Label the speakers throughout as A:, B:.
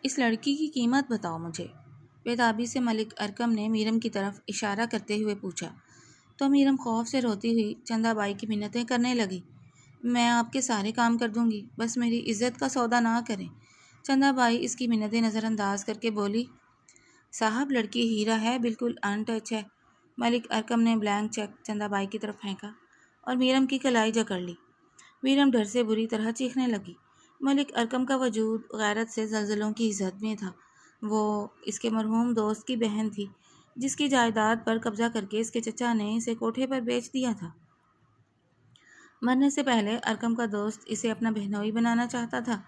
A: اس لڑکی کی قیمت بتاؤ مجھے، بےتابی سے ملک ارکم نے میرم کی طرف اشارہ کرتے ہوئے پوچھا۔ تو میرم خوف سے روتی ہوئی چندا بائی کی منتیں کرنے لگی۔ میں آپ کے سارے کام کر دوں گی، بس میری عزت کا سودا نہ کریں۔ چندا بائی اس کی منتیں نظر انداز کر کے بولی، صاحب لڑکی ہیرا ہے، بالکل ان ٹچ ہے۔ ملک ارکم نے بلینک چیک چندا بائی کی طرف پھینکا اور میرم کی کلائی جکڑ لی۔ میرم ڈر سے بری طرح چیخنے لگی۔ ملک ارکم کا وجود غیرت سے زلزلوں کی زد میں تھا۔ وہ اس کے مرحوم دوست کی بہن تھی، جس کی جائیداد پر قبضہ کر کے اس کے چچا نے اسے کوٹھے پر بیچ دیا تھا۔ مرنے سے پہلے ارکم کا دوست اسے اپنا بہنوئی بنانا چاہتا تھا۔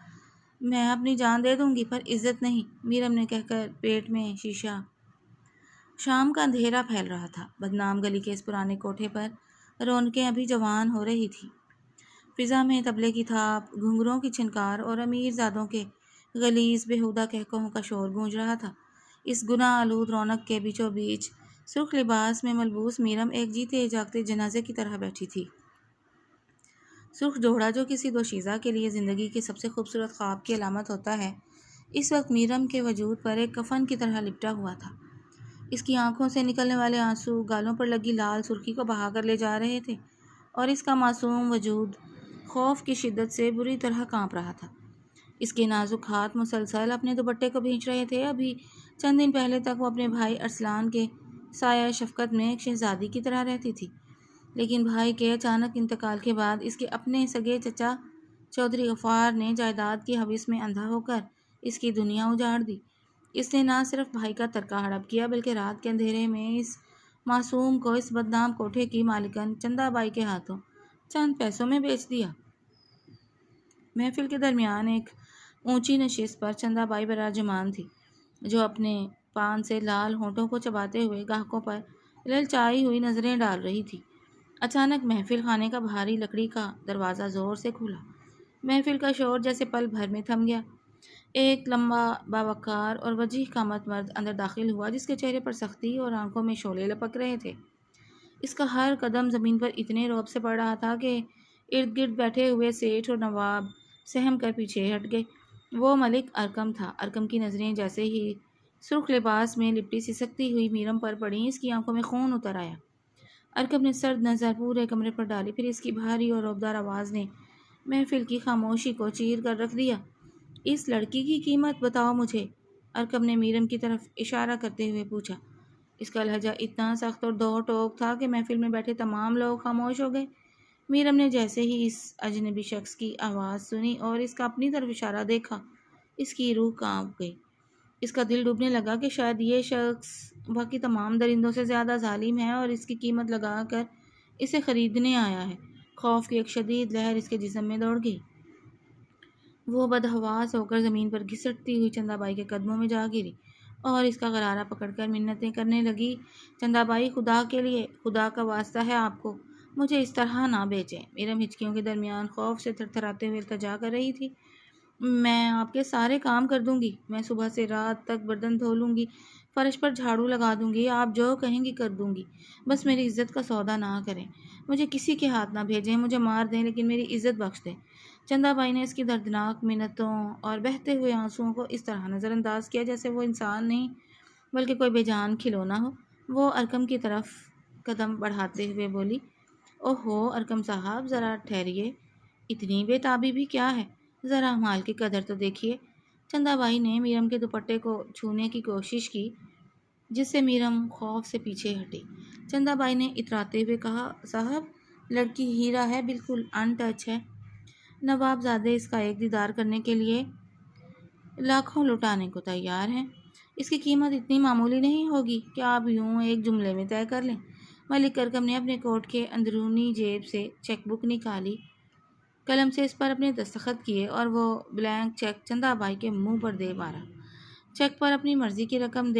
A: میں اپنی جان دے دوں گی پر عزت نہیں، میرم نے کہہ کر پیٹ میں شیشہ۔ شام کا اندھیرا پھیل رہا تھا۔ بدنام گلی کے اس پرانے کوٹھے پر رونقیں ابھی جوان ہو رہی تھی۔ فضا میں طبلے کی تھاپ، گھنگروں کی چھنکار اور امیر زادوں کے غلیظ بےہودہ قہقہوں کا شور گونج رہا تھا۔ اس گناہ آلود رونق کے بیچوں بیچ سرخ لباس میں ملبوس میرم ایک جیتے جاگتے جنازے کی طرح بیٹھی تھی۔ سرخ جوڑا جو کسی دوشیزہ کے لیے زندگی کے سب سے خوبصورت خواب کی علامت ہوتا ہے، اس وقت میرم کے وجود پر ایک کفن کی طرح لپٹا ہوا تھا۔ اس کی آنکھوں سے نکلنے والے آنسو گالوں پر لگی لال سرخی کو بہا کر لے جا رہے تھے اور اس کا معصوم وجود خوف کی شدت سے بری طرح کانپ رہا تھا۔ اس کے نازک ہاتھ مسلسل اپنے دوپٹے کو بھینچ رہے تھے۔ ابھی چند دن پہلے تک وہ اپنے بھائی ارسلان کے سایہ شفقت میں ایک شہزادی کی طرح رہتی تھی، لیکن بھائی کے اچانک انتقال کے بعد اس کے اپنے سگے چچا چودھری غفار نے جائیداد کی ہوس میں اندھا ہو کر اس کی دنیا اجاڑ دی۔ اس نے نہ صرف بھائی کا ترکہ ہڑپ کیا بلکہ رات کے اندھیرے میں اس معصوم کو اس بدنام کوٹھے کی مالکن چندا بائی کے ہاتھوں چند پیسوں میں بیچ دیا۔ محفل کے درمیان ایک اونچی نشست پر چندا بائی براجمان تھی، جو اپنے پان سے لال ہونٹوں کو چباتے ہوئے گاہکوں پر للچائی ہوئی نظریں ڈال رہی تھی۔ اچانک محفل خانے کا بھاری لکڑی کا دروازہ زور سے کھلا۔ محفل کا شور جیسے پل بھر میں تھم گیا۔ ایک لمبا باوقار اور وجیح قامت مرد اندر داخل ہوا، جس کے چہرے پر سختی اور آنکھوں میں شعلے لپک رہے تھے۔ اس کا ہر قدم زمین پر اتنے رعب سے پڑ رہا تھا کہ ارد گرد بیٹھے ہوئے سیٹھ اور نواب سہم کر پیچھے ہٹ گئے۔ وہ ملک ارکم تھا۔ ارکم کی نظریں جیسے ہی سرخ لباس میں لپٹی سسکتی ہوئی میرم پر پڑیں، اس کی آنکھوں میں خون اتر آیا۔ ارکم نے سرد نظر پورے کمرے پر ڈالی، پھر اس کی بھاری اور رعبدار آواز نے محفل کی خاموشی کو چیر کر رکھ دیا۔ اس لڑکی کی قیمت بتاؤ مجھے، ارکم نے میرم کی طرف اشارہ کرتے ہوئے پوچھا۔ اس کا لہجہ اتنا سخت اور دو ٹوک تھا کہ محفل میں بیٹھے تمام لوگ خاموش ہو گئے۔ میرم نے جیسے ہی اس اجنبی شخص کی آواز سنی اور اس کا اپنی طرف اشارہ دیکھا، اس کی روح کانپ گئی۔ اس کا دل ڈوبنے لگا کہ شاید یہ شخص باقی تمام درندوں سے زیادہ ظالم ہے اور اس کی قیمت لگا کر اسے خریدنے آیا ہے۔ خوف کی ایک شدید لہر اس کے جسم میں دوڑ گئی۔ وہ بدحواس ہو کر زمین پر گھسٹتی ہوئی چندا بائی کے قدموں میں جا گری اور اس کا غرارہ پکڑ کر منتیں کرنے لگی۔ چندا بائی، خدا کے لیے، خدا کا واسطہ ہے آپ کو، مجھے اس طرح نہ بیچیں۔ میرم ہچکیوں کے درمیان خوف سے تھر تھراتے ہوئے التجا کر رہی تھی۔ میں آپ کے سارے کام کر دوں گی، میں صبح سے رات تک برتن دھو لوں گی، فرش پر جھاڑو لگا دوں گی، آپ جو کہیں گی کر دوں گی، بس میری عزت کا سودا نہ کریں، مجھے کسی کے ہاتھ نہ بھیجیں، مجھے مار دیں لیکن میری عزت بخش دیں۔ چندا بائی نے اس کی دردناک منتوں اور بہتے ہوئے آنسوؤں کو اس طرح نظر انداز کیا جیسے وہ انسان نہیں بلکہ کوئی بے جان کھلونا ہو۔ وہ ارکم کی طرف قدم بڑھاتے ہوئے بولی، اوہو ارکم صاحب، ذرا ٹھہریے، اتنی بے تابی بھی کیا ہے، ذرا مال کی قدر تو دیکھیے۔ چندا بائی نے میرم کے دوپٹے کو چھونے کی کوشش کی، جس سے میرم خوف سے پیچھے ہٹی۔ چندا بائی نے اتراتے ہوئے کہا، صاحب لڑکی ہیرا ہے، بالکل ان ٹچ ہے۔ نواب زادے اس کا ایک دیدار کرنے کے لیے لاکھوں لٹانے کو تیار ہیں۔ اس کی قیمت اتنی معمولی نہیں ہوگی کہ آپ یوں ایک جملے میں طے کر لیں۔ ملک ارکم نے اپنے کوٹ کے اندرونی جیب سے چیک بک نکالی، قلم سے اس پر اپنے دستخط کیے اور وہ بلینک چیک چندا بائی کے منہ پر دے مارا۔ چیک پر اپنی مرضی کی رقم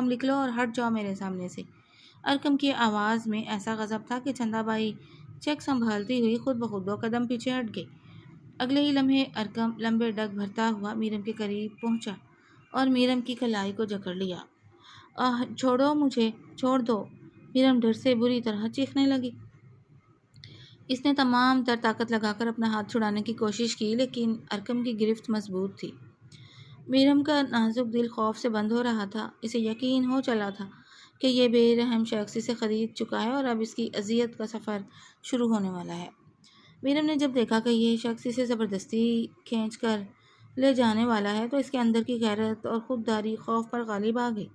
A: لکھ لو اور ہٹ جاؤ میرے سامنے سے۔ ارکم کی آواز میں ایسا غضب تھا کہ چندا بائی چیک سنبھالتی ہوئی خود بخود 2 قدم پیچھے ہٹ گئی۔ اگلے ہی لمحے ارکم لمبے ڈگ بھرتا ہوا میرم کے قریب پہنچا اور میرم کی کلائی کو جکڑ لیا۔ چھوڑو مجھے، چھوڑ دو، میرم ڈر سے بری طرح چیخنے لگی۔ اس نے تمام تر طاقت لگا کر اپنا ہاتھ چھڑانے کی کوشش کی، لیکن ارکم کی گرفت مضبوط تھی۔ میرم کا نازک دل خوف سے بند ہو رہا تھا۔ اسے یقین ہو چلا تھا کہ یہ بے رحم شخص اسے خرید چکا ہے اور اب اس کی اذیت کا سفر شروع ہونے والا ہے۔ میرم نے جب دیکھا کہ یہ شخص اسے زبردستی کھینچ کر لے جانے والا ہے تو اس کے اندر کی غیرت اور خودداری خوف پر غالب آ گئی۔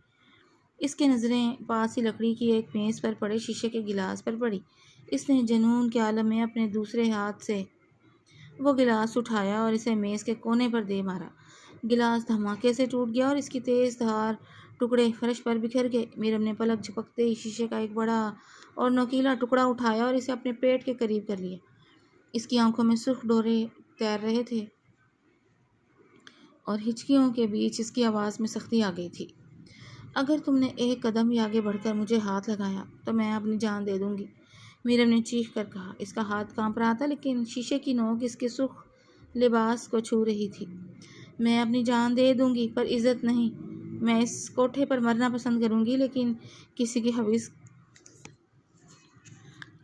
A: اس کی نظریں پاس ہی لکڑی کی ایک میز پر پڑے شیشے کے گلاس پر پڑی۔ اس نے جنون کے عالم میں اپنے دوسرے ہاتھ سے وہ گلاس اٹھایا اور اسے میز کے کونے پر دے مارا۔ گلاس دھماکے سے ٹوٹ گیا اور اس کی تیز دھار ٹکڑے فرش پر بکھر گئے۔ میرم نے پلک جھپکتے ہی شیشے کا ایک بڑا اور نوکیلا ٹکڑا اٹھایا اور اسے اپنے پیٹ کے قریب کر لیا۔ اس کی آنکھوں میں سرخ ڈورے تیر رہے تھے اور ہچکیوں کے بیچ اس کی آواز میں سختی آ گئی تھی۔ اگر تم نے ایک قدم بھی آگے بڑھ کر مجھے ہاتھ لگایا تو میں اپنی جان دے دوں گی، میرم نے چیخ کر کہا۔ اس کا ہاتھ کانپ رہا تھا لیکن شیشے کی نوک اس کے سرخ لباس کو چھو رہی تھی۔ میں اپنی جان دے دوں گی پر عزت نہیں۔ میں اس کوٹھے پر مرنا پسند کروں گی لیکن کسی کی حویص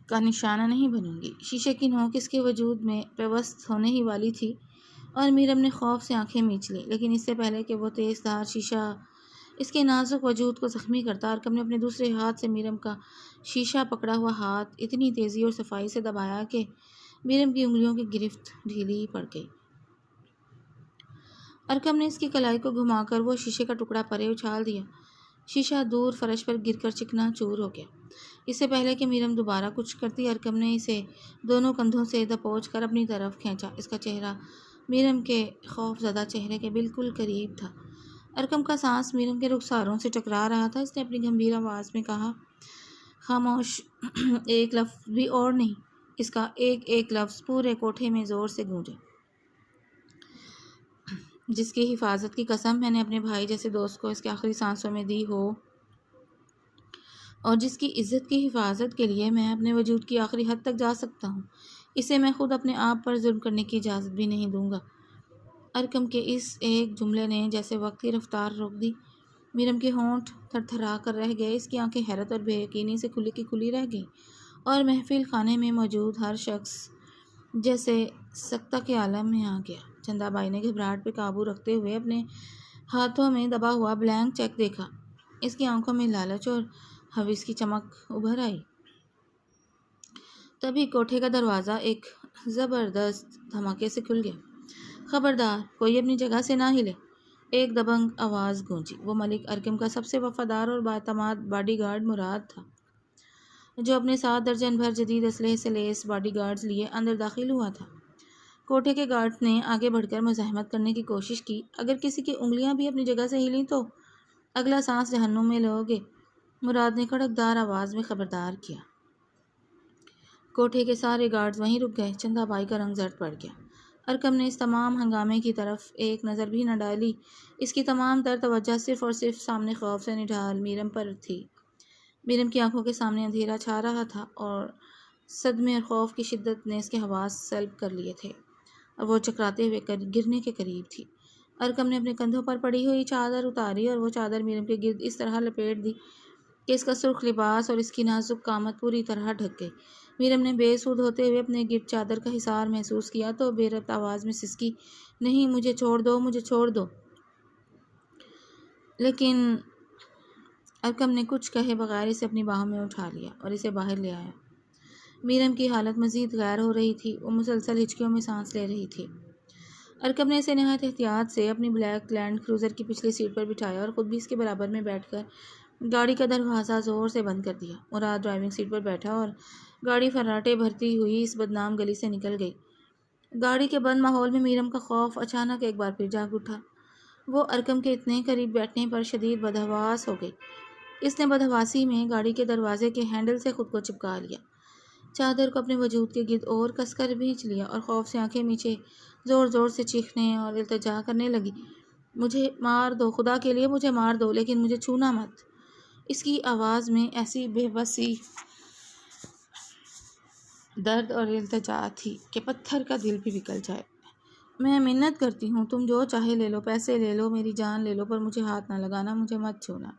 A: کا نشانہ نہیں بنوں گی۔ شیشے کی نوک اس کے وجود میں پیوست ہونے ہی والی تھی اور میرم نے خوف سے آنکھیں میچ لیں، لیکن اس سے پہلے کہ وہ تیز دھار شیشہ اس کے نازک وجود کو زخمی کرتا، ارکم نے اپنے دوسرے ہاتھ سے میرم کا شیشہ پکڑا ہوا ہاتھ اتنی تیزی اور صفائی سے دبایا کہ میرم کی انگلیوں کی گرفت ڈھیلی پڑ گئی۔ ارکم نے اس کی کلائی کو گھما کر وہ شیشے کا ٹکڑا پرے اچھال دیا۔ شیشہ دور فرش پر گر کر چکنا چور ہو گیا۔ اس سے پہلے کہ میرم دوبارہ کچھ کرتی، ارکم نے اسے دونوں کندھوں سے دبوچ کر اپنی طرف کھینچا۔ اس کا چہرہ میرم کے خوف زدہ چہرے کے بالکل قریب تھا۔ ارکم کا سانس میرم کے رخساروں سے ٹکرا رہا تھا۔ اس نے اپنی گمبھیر آواز میں کہا، خاموش، ایک لفظ بھی اور نہیں۔ اس کا ایک ایک لفظ پورے کوٹھے میں زور سے گونجا۔ جس کی حفاظت کی قسم میں نے اپنے بھائی جیسے دوست کو اس کے آخری سانسوں میں دی ہو اور جس کی عزت کی حفاظت کے لیے میں اپنے وجود کی آخری حد تک جا سکتا ہوں، اسے میں خود اپنے آپ پر ظلم کرنے کی اجازت بھی نہیں دوں گا۔ ارکم کے اس ایک جملے نے جیسے وقت کی رفتار روک دی۔ میرم کے ہونٹ تھر تھرا کر رہ گئے، اس کی آنکھیں حیرت اور بے یقینی سے کھلی کی کھلی رہ گئیں اور محفل خانے میں موجود ہر شخص جیسے سکتہ کے عالم میں آ گیا۔ چندہ بائی نے گھبراہٹ پہ قابو رکھتے ہوئے اپنے ہاتھوں میں دبا ہوا بلینک چیک دیکھا۔ اس کی آنکھوں میں لالچ اور حوث کی چمک ابھر آئی۔ تبھی کوٹھے کا دروازہ ایک زبردست دھماکے سے کھل گیا۔ خبردار، کوئی اپنی جگہ سے نہ ہلے، ایک دبنگ آواز گونجی۔ وہ ملک ارکم کا سب سے وفادار اور بااعتماد باڈی گارڈ مراد تھا، جو اپنے 7 درجن بھر جدید اسلحے سے لیس باڈی گارڈز لیے اندر داخل ہوا تھا۔ کوٹھے کے گارڈ نے آگے بڑھ کر مزاحمت کرنے کی کوشش کی۔ اگر کسی کی انگلیاں بھی اپنی جگہ سے ہلیں تو اگلا سانس جہنم میں لو گے، مراد نے کڑکدار آواز میں خبردار کیا۔ کوٹھے کے سارے گارڈز وہیں رک گئے۔ چندہ بائی کا رنگ زرد پڑ گیا۔ ارکم نے اس تمام ہنگامے کی طرف ایک نظر بھی نہ ڈالی۔ اس کی تمام تر توجہ صرف اور صرف سامنے خوف سے نڈھال میرم پر تھی۔ میرم کی آنکھوں کے سامنے اندھیرا چھا رہا تھا اور صدمے اور خوف کی شدت نے اس کے حواس سلب کر لیے تھے اور وہ چکراتے ہوئے گرنے کے قریب تھی۔ ارکم نے اپنے کندھوں پر پڑی ہوئی چادر اتاری اور وہ چادر میرم کے گرد اس طرح لپیٹ دی کہ اس کا سرخ لباس اور اس کی نازک قامت پوری طرح ڈھک گئی۔ میرم نے بے سود ہوتے ہوئے اپنے گرد چادر کا حصار محسوس کیا تو بے ربط آواز میں سسکی، نہیں، مجھے چھوڑ دو، مجھے چھوڑ دو۔ لیکن ارکم نے کچھ کہے بغیر اسے اپنی باہوں میں اٹھا لیا اور اسے باہر لے آیا۔ میرم کی حالت مزید غیر ہو رہی تھی۔ وہ مسلسل ہچکیوں میں سانس لے رہی تھی۔ ارکم نے اسے نہایت احتیاط سے اپنی بلیک لینڈ کروزر کی پچھلی سیٹ پر بٹھایا اور خود بھی اس کے برابر میں بیٹھ کر گاڑی کا دروازہ زور سے بند کر دیا۔ مراد ڈرائیونگ سیٹ پر بیٹھا اور گاڑی فراٹے بھرتی ہوئی اس بدنام گلی سے نکل گئی۔ گاڑی کے بند ماحول میں میرم کا خوف اچانک ایک بار پھر جاگ اٹھا۔ وہ ارکم کے اتنے قریب بیٹھنے پر شدید بدحواس ہو گئی۔ اس نے بدحواسی میں گاڑی کے دروازے کے ہینڈل سے خود کو چپکا لیا، چادر کو اپنے وجود کے گرد اور کس کر بھینچ لیا اور خوف سے آنکھیں میچے زور زور سے چیخنے اور التجا کرنے لگی، مجھے مار دو، خدا کے لیے مجھے مار دو، لیکن مجھے چھونا مت۔ اس کی آواز میں ایسی بے بسی، درد اور التجا تھی کہ پتھر کا دل بھی پگھل جائے۔ میں منت کرتی ہوں، تم جو چاہے لے لو، پیسے لے لو، میری جان لے لو، پر مجھے ہاتھ نہ لگانا، مجھے مت چھونا۔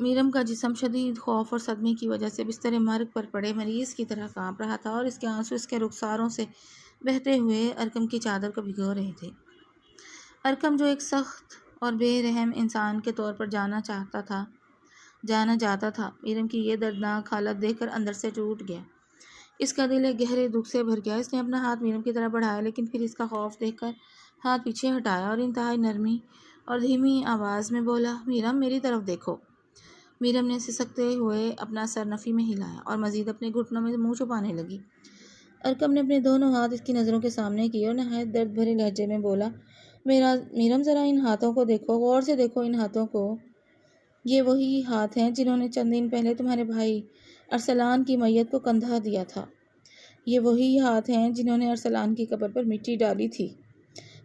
A: میرم کا جسم شدید خوف اور صدمے کی وجہ سے بستر مرگ پر پڑے مریض کی طرح کانپ رہا تھا، اور اس کے آنسو اس کے رخساروں سے بہتے ہوئے ارکم کی چادر کو بھگو رہے تھے۔ ارکم جو ایک سخت اور بے رحم انسان کے طور پر جانا جاتا تھا، میرم کی یہ دردناک حالت دیکھ کر اندر سے ٹوٹ گیا۔ اس کا دل ایک گہرے دکھ سے بھر گیا۔ اس نے اپنا ہاتھ میرم کی طرف بڑھایا، لیکن پھر اس کا خوف دیکھ کر ہاتھ پیچھے ہٹایا اور انتہائی نرمی اور دھیمی آواز میں بولا، میرم میری طرف دیکھو۔ میرم نے سسکتے ہوئے اپنا سر نفی میں ہلایا اور مزید اپنے گھٹنوں میں منہ چھپانے لگی۔ ارکم نے اپنے دونوں ہاتھ اس کی نظروں کے سامنے کیے اور نہایت درد بھرے لہجے میں بولا، میرم ذرا ان ہاتھوں کو دیکھو، غور سے دیکھو ان ہاتھوں کو۔ یہ وہی ہاتھ ہیں جنہوں نے چند دن پہلے تمہارے بھائی ارسلان کی میت کو کندھا دیا تھا۔ یہ وہی ہاتھ ہیں جنہوں نے ارسلان کی قبر پر مٹی ڈالی تھی۔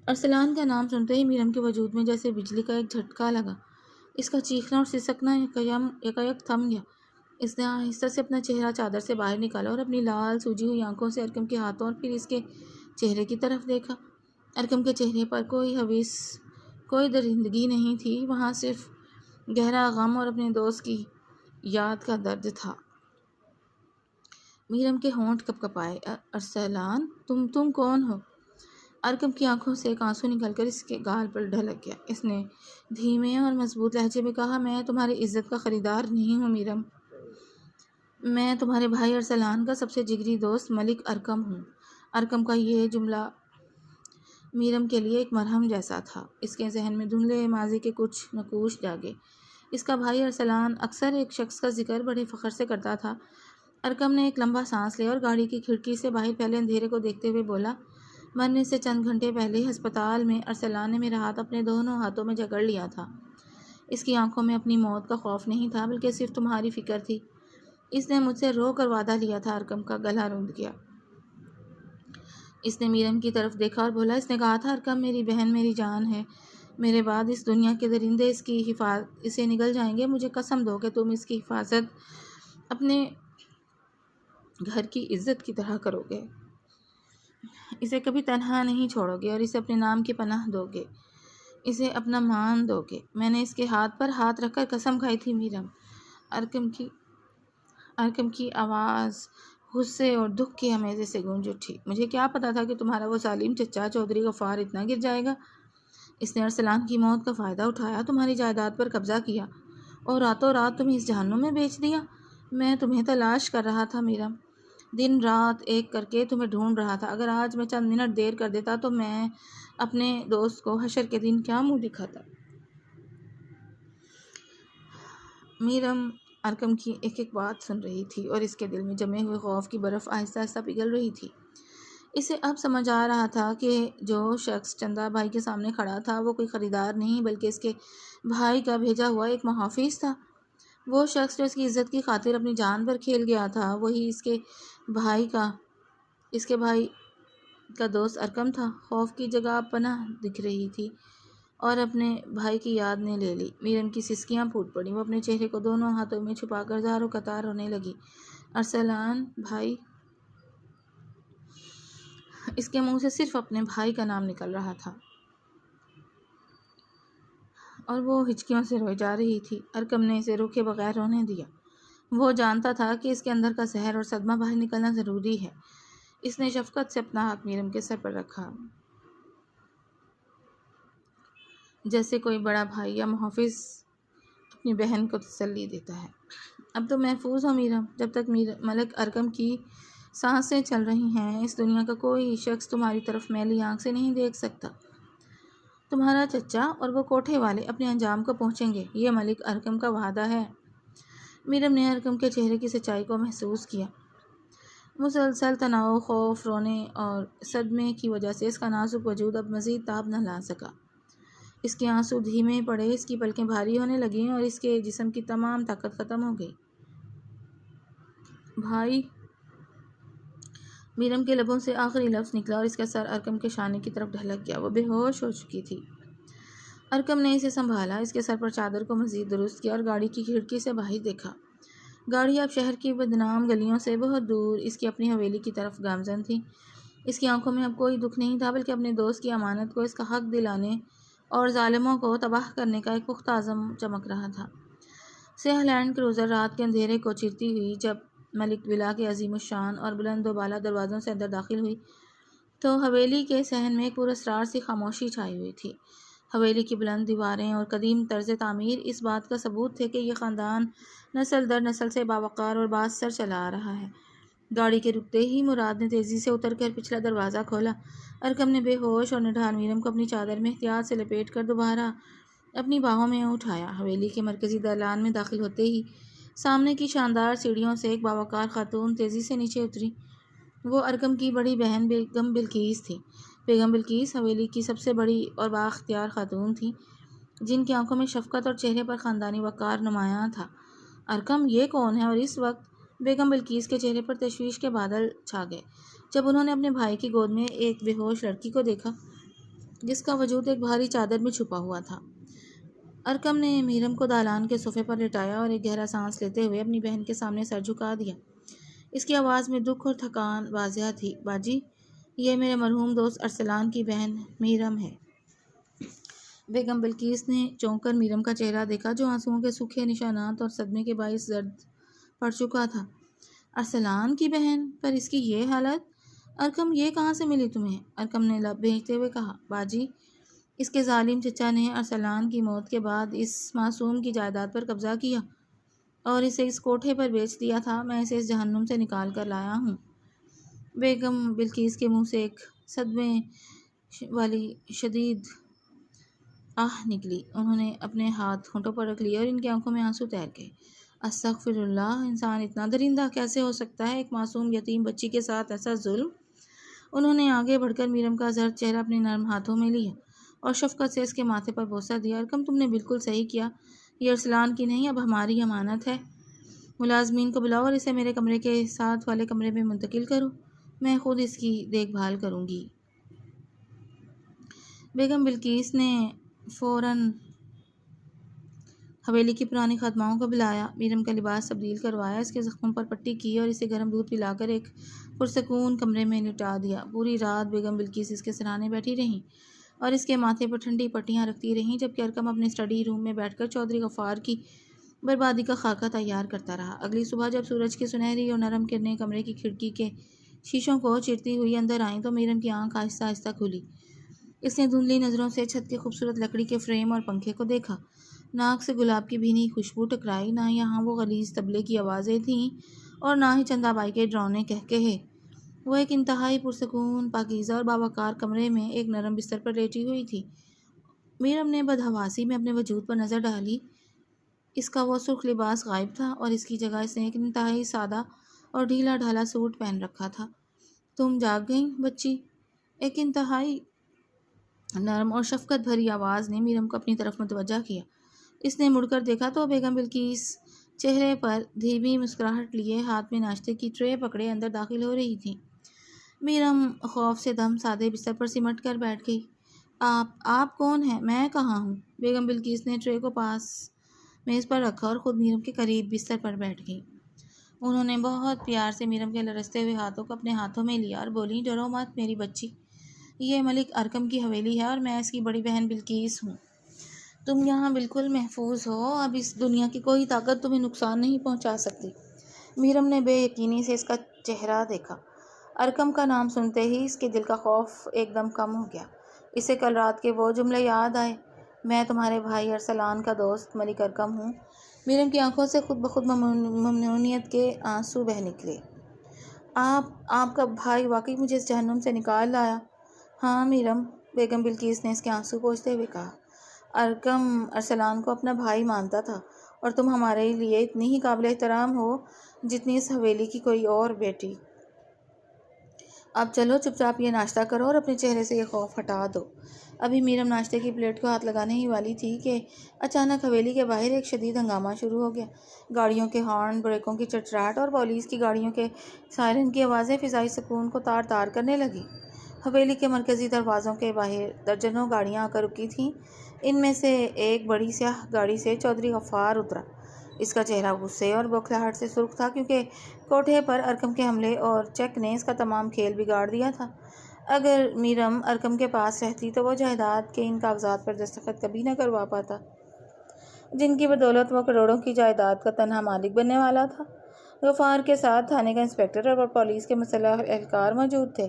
A: ارسلان کا نام سنتے ہی میرم کے وجود میں جیسے بجلی کا ایک جھٹکا لگا۔ اس کا چیخنا اور سسکنا یکایک تھم گیا۔ اس نے آہستہ سے اپنا چہرہ چادر سے باہر نکالا اور اپنی لال سوجی ہوئی آنکھوں سے ارکم کے ہاتھوں اور پھر اس کے چہرے کی طرف دیکھا۔ ارکم کے چہرے پر کوئی حویس، کوئی درندگی نہیں تھی، وہاں صرف گہرا غم اور اپنے دوست کی یاد کا درد تھا۔ میرم کے ہونٹ کپکپائے۔ ارسلان، تم کون ہو؟ ارکم کی آنکھوں سے ایک آنسو نکل کر اس کے گال پر ڈھلک گیا۔ اس نے دھیمے اور مضبوط لہجے میں کہا، میں تمہاری عزت کا خریدار نہیں ہوں میرم، میں تمہارے بھائی ارسلان کا سب سے جگری دوست ملک ارکم ہوں۔ ارکم کا یہ جملہ میرم کے لیے ایک مرہم جیسا تھا۔ اس کے ذہن میں دھندلے ماضی کے کچھ نقوش جاگے۔ اس کا بھائی ارسلان اکثر ایک شخص کا ذکر بڑے فخر سے کرتا تھا۔ ارکم نے ایک لمبا سانس لیا اور گاڑی کی کھڑکی سے باہر پھیلے اندھیرے کو دیکھتے ہوئے بولا، مرنے سے چند گھنٹے پہلے ہسپتال میں ارسلان نے میرا ہاتھ اپنے دونوں ہاتھوں میں جکڑ لیا تھا۔ اس کی آنکھوں میں اپنی موت کا خوف نہیں تھا، بلکہ صرف تمہاری فکر تھی۔ اس نے مجھ سے رو کر وعدہ لیا تھا۔ ارکم کا گلا روندھ گیا۔ اس نے میرم کی طرف دیکھا اور بولا، اس نے کہا تھا، ارکم میری بہن میری جان ہے، میرے بعد اس دنیا کے درندے اسے نگل جائیں گے، مجھے قسم دو کہ تم اس کی حفاظت اپنے گھر کی عزت کی طرح کرو گے، اسے کبھی تنہا نہیں چھوڑو گے اور اسے اپنے نام کی پناہ دو گے، اسے اپنا مان دو گے۔ میں نے اس کے ہاتھ پر ہاتھ رکھ کر قسم کھائی تھی میرم۔ ارکم کی آواز غصے اور دکھ کے ہمیزے سے گونج اٹھی۔ مجھے کیا پتا تھا کہ تمہارا وہ ظالم چچا چودھری غفار اتنا گر جائے گا۔ اس نے ارسلان کی موت کا فائدہ اٹھایا، تمہاری جائیداد پر قبضہ کیا اور راتوں رات تمہیں اس جہنم میں بیچ دیا۔ میں تمہیں تلاش کر رہا تھا میرم، دن رات ایک کر کے تمہیں ڈھونڈ رہا تھا۔ اگر آج میں چند منٹ دیر کر دیتا تو میں اپنے دوست کو حشر کے دن کیا منہ دکھاتا۔ میرم ارکم کی ایک ایک بات سن رہی تھی اور اس کے دل میں جمے ہوئے خوف کی برف آہستہ آہستہ پگھل رہی تھی۔ اسے اب سمجھ آ رہا تھا کہ جو شخص چندا بھائی کے سامنے کھڑا تھا وہ کوئی خریدار نہیں بلکہ اس کے بھائی کا بھیجا ہوا ایک محافظ تھا۔ وہ شخص جو اس کی عزت کی خاطر اپنی جان پر کھیل گیا تھا، وہی اس کے بھائی کا دوست ارکم تھا۔ خوف کی جگہ پناہ دکھ رہی تھی اور اپنے بھائی کی یاد نے لے لی۔ میرم کی سسکیاں پھوٹ پڑیں، وہ اپنے چہرے کو دونوں ہاتھوں میں چھپا کر زاروں قطار رونے لگی۔ ارسلان بھائی، اس کے منہ سے صرف اپنے بھائی کا نام نکل رہا تھا اور وہ ہچکیوں سے روئے جا رہی تھی۔ ارکم نے اسے روکے بغیر رونے دیا۔ وہ جانتا تھا کہ اس کے اندر کا زہر اور صدمہ باہر نکلنا ضروری ہے۔ اس نے شفقت سے اپنا ہاتھ میرم کے سر پر رکھا، جیسے کوئی بڑا بھائی یا محافظ اپنی بہن کو تسلی دیتا ہے۔ اب تم محفوظ ہو میرم، جب تک ملک ارکم کی سانسیں چل رہی ہیں اس دنیا کا کوئی شخص تمہاری طرف میلی آنکھ سے نہیں دیکھ سکتا۔ تمہارا چچا اور وہ کوٹھے والے اپنے انجام کو پہنچیں گے، یہ ملک ارکم کا وعدہ ہے۔ میرم نے ارکم کے چہرے کی سچائی کو محسوس کیا۔ مسلسل تناؤ، خوف، رونے اور صدمے کی وجہ سے اس کا نازک وجود اب مزید تاب نہ لا سکا۔ اس کے آنسو دھیمے پڑے، اس کی پلکیں بھاری ہونے لگیں اور اس کے جسم کی تمام طاقت ختم ہو گئی۔ بھائی، میرم کے لبوں سے آخری لفظ نکلا اور اس کا سر ارکم کے شانے کی طرف ڈھلک گیا۔ وہ بے ہوش ہو چکی تھی۔ ارکم نے اسے سنبھالا، اس کے سر پر چادر کو مزید درست کیا اور گاڑی کی کھڑکی سے باہر دیکھا۔ گاڑی اب شہر کی بدنام گلیوں سے بہت دور اس کی اپنی حویلی کی طرف گامزن تھی۔ اس کی آنکھوں میں اب کوئی دکھ نہیں تھا بلکہ اپنے دوست کی امانت کو اس کا حق دلانے اور ظالموں کو تباہ کرنے کا ایک پختہ عزم چمک رہا تھا۔ سیاہ لینڈ کروزر رات کے اندھیرے کو چیرتی ہوئی جب ملک ولا کے عظیم الشان اور بلند و بالا دروازوں سے اندر داخل ہوئی تو حویلی کے صحن میں ایک پراسرار سی خاموشی چھائی ہوئی تھی۔ حویلی کی بلند دیواریں اور قدیم طرز تعمیر اس بات کا ثبوت تھے کہ یہ خاندان نسل در نسل سے باوقار اور بااثر چلا آ رہا ہے۔ گاڑی کے رکتے ہی مراد نے تیزی سے اتر کر پچھلا دروازہ کھولا۔ ارکم نے بے ہوش اور نڈھال میرم کو اپنی چادر میں احتیاط سے لپیٹ کر دوبارہ اپنی باہوں میں اٹھایا۔ حویلی کے مرکزی دالان میں داخل ہوتے ہی سامنے کی شاندار سیڑھیوں سے ایک باوقار خاتون تیزی سے نیچے اتری۔ وہ ارکم کی بڑی بہن بیگم بلقیس تھی۔ بیگم بلقیس حویلی کی سب سے بڑی اور بااختیار خاتون تھیں، جن کی آنکھوں میں شفقت اور چہرے پر خاندانی وقار نمایاں تھا۔ ارکم یہ کون ہے؟ اور اس وقت بیگم بلقیس کے چہرے پر تشویش کے بادل چھا گئے جب انہوں نے اپنے بھائی کی گود میں ایک بے ہوش لڑکی کو دیکھا جس کا وجود ایک بھاری چادر میں چھپا ہوا تھا۔ ارکم نے میرم کو دالان کے صوفے پر لٹایا اور ایک گہرا سانس لیتے ہوئے اپنی بہن کے سامنے سر جھکا دیا۔ اس کی آواز میں دکھ اور تھکان واضح تھی۔ باجی، یہ میرے مرحوم دوست ارسلان کی بہن میرم ہے۔ بیگم بلقیس نے چونک کر میرم کا چہرہ دیکھا جو آنسوؤں کے سوکھے نشانات اور صدمے کے باعث زرد پڑ چکا تھا۔ ارسلان کی بہن؟ پر اس کی یہ حالت؟ ارکم، یہ کہاں سے ملی تمہیں؟ ارکم نے لب بھیجتے ہوئے کہا۔ باجی، اس کے ظالم چچا نے ارسلان کی موت کے بعد اس معصوم کی جائیداد پر قبضہ کیا اور اسے اس کوٹھے پر بیچ دیا تھا۔ میں اسے اس جہنم سے نکال کر لایا ہوں۔ بیگم بلقیس کے منہ سے ایک صدمے والی شدید آہ نکلی۔ انہوں نے اپنے ہاتھ ہونٹوں پر رکھ لیے اور ان کی آنکھوں میں آنسو تیر گئے۔ استغفر اللہ! انسان اتنا درندہ کیسے ہو سکتا ہے؟ ایک معصوم یتیم بچی کے ساتھ ایسا ظلم! انہوں نے آگے بڑھ کر میرم کا زرد چہرہ اپنے نرم ہاتھوں میں لیا اور شفقت سے اس کے ماتھے پر بوسہ دیا۔ ارکم، تم نے بالکل صحیح کیا۔ یہ ارسلان کی نہیں، اب ہماری امانت ہے۔ ملازمین کو بلاؤ اور اسے میرے کمرے کے ساتھ والے کمرے میں منتقل کرو۔ میں خود اس کی دیکھ بھال کروں گی۔ بیگم بلقیس نے فوراً حویلی کی پرانی خادماؤں کو بلایا، میرم کا لباس تبدیل کروایا، اس کے زخموں پر پٹی کی اور اسے گرم دودھ پلا کر ایک پرسکون کمرے میں لٹا دیا۔ پوری رات بیگم بلقیس اس کے سرانے بیٹھی رہیں اور اس کے ماتھے پر ٹھنڈی پٹیاں رکھتی رہیں جبکہ ارکم اپنے اسٹڈی روم میں بیٹھ کر چودھری غفار کی بربادی کا خاکہ تیار کرتا رہا۔ اگلی صبح جب سورج کی سنہری اور نرم کرنیں کمرے کی کھڑکی کے شیشوں کو چیرتی ہوئی اندر آئیں تو میرم کی آنکھ آہستہ آہستہ کھلی۔ اس نے دھندلی نظروں سے چھت کے خوبصورت لکڑی کے فریم اور پنکھے کو دیکھا۔ ناک سے گلاب کی بھینی خوشبو ٹکرائی۔ نہ یہاں وہ غلیظ طبلے کی آوازیں تھیں اور نہ ہی چندا بائی کے ڈراؤنے قہقہے۔ وہ ایک انتہائی پرسکون، پاکیزہ اور باوقار کمرے میں ایک نرم بستر پر لیٹی ہوئی تھی۔ میرم نے بدحواسی میں اپنے وجود پر نظر ڈالی۔ اس کا وہ سرخ لباس غائب تھا اور اس کی جگہ اس نے ایک انتہائی سادہ اور ڈھیلا ڈھالا سوٹ پہن رکھا تھا۔ تم جاگ گئیں بچی؟ ایک انتہائی نرم اور شفقت بھری آواز نے میرم کو اپنی طرف متوجہ کیا۔ اس نے مڑ کر دیکھا تو بیگم بلقیس چہرے پر دھیمی مسکراہٹ لیے ہاتھ میں ناشتے کی ٹرے پکڑے اندر داخل ہو رہی تھیں۔ میرم خوف سے دم سادے بستر پر سمٹ کر بیٹھ گئی۔ آپ کون ہیں؟ میں کہاں ہوں؟ بیگم بلقیس نے ٹرے کو پاس میز پر رکھا اور خود میرم کے قریب بستر پر بیٹھ گئی۔ انہوں نے بہت پیار سے میرم کے لرزتے ہوئے ہاتھوں کو اپنے ہاتھوں میں لیا اور بولیں، ڈرو مت میری بچی، یہ ملک ارکم کی حویلی ہے اور میں اس کی بڑی بہن بلقیس ہوں۔ تم یہاں بالکل محفوظ ہو۔ اب اس دنیا کی کوئی طاقت تمہیں نقصان نہیں پہنچا سکتی۔ میرم نے بے یقینی سے اس کا چہرہ دیکھا۔ ارکم کا نام سنتے ہی اس کے دل کا خوف ایک دم کم ہو گیا۔ اسے کل رات کے وہ جملے یاد آئے، میں تمہارے بھائی ارسلان کا دوست ملک ارکم ہوں۔ میرم کی آنکھوں سے خود بخود ممنونیت کے آنسو بہہ نکلے۔ آپ کا بھائی واقعی مجھے اس جہنم سے نکال لایا؟ ہاں میرم، بیگم بلقیس نے اس کے آنسو پوچھتے ہوئے کہا۔ ارکم ارسلان کو اپنا بھائی مانتا تھا اور تم ہمارے لیے اتنی ہی قابل احترام ہو جتنی اس حویلی کی کوئی اور بیٹی۔ اب چلو چپ چاپ یہ ناشتہ کرو اور اپنے چہرے سے یہ خوف ہٹا دو۔ ابھی میرم ناشتے کی پلیٹ کو ہاتھ لگانے ہی والی تھی کہ اچانک حویلی کے باہر ایک شدید ہنگامہ شروع ہو گیا۔ گاڑیوں کے ہارن، بریکوں کی چٹچڑاہٹ اور پولیس کی گاڑیوں کے سائرن کی آوازیں فضائی سکون کو تار تار کرنے لگیں۔ حویلی کے مرکزی دروازوں کے باہر درجنوں گاڑیاں آ کر رکی تھیں۔ ان میں سے ایک بڑی سیاہ گاڑی سے چودھری غفار اترا۔ اس کا چہرہ غصے اور بوکھلاہٹ سے سرخ تھا کیونکہ کوٹھے پر ارکم کے حملے اور چیک نے اس کا تمام کھیل بگاڑ دیا تھا۔ اگر میرم ارکم کے پاس رہتی تو وہ جائیداد کے ان کاغذات پر دستخط کبھی نہ کروا پاتا۔ جن کی بدولت وہ کروڑوں کی جائیداد کا تنہا مالک بننے والا تھا۔ غفار کے ساتھ تھانے کا انسپکٹر اور پولیس کے مسلح اہلکار موجود تھے۔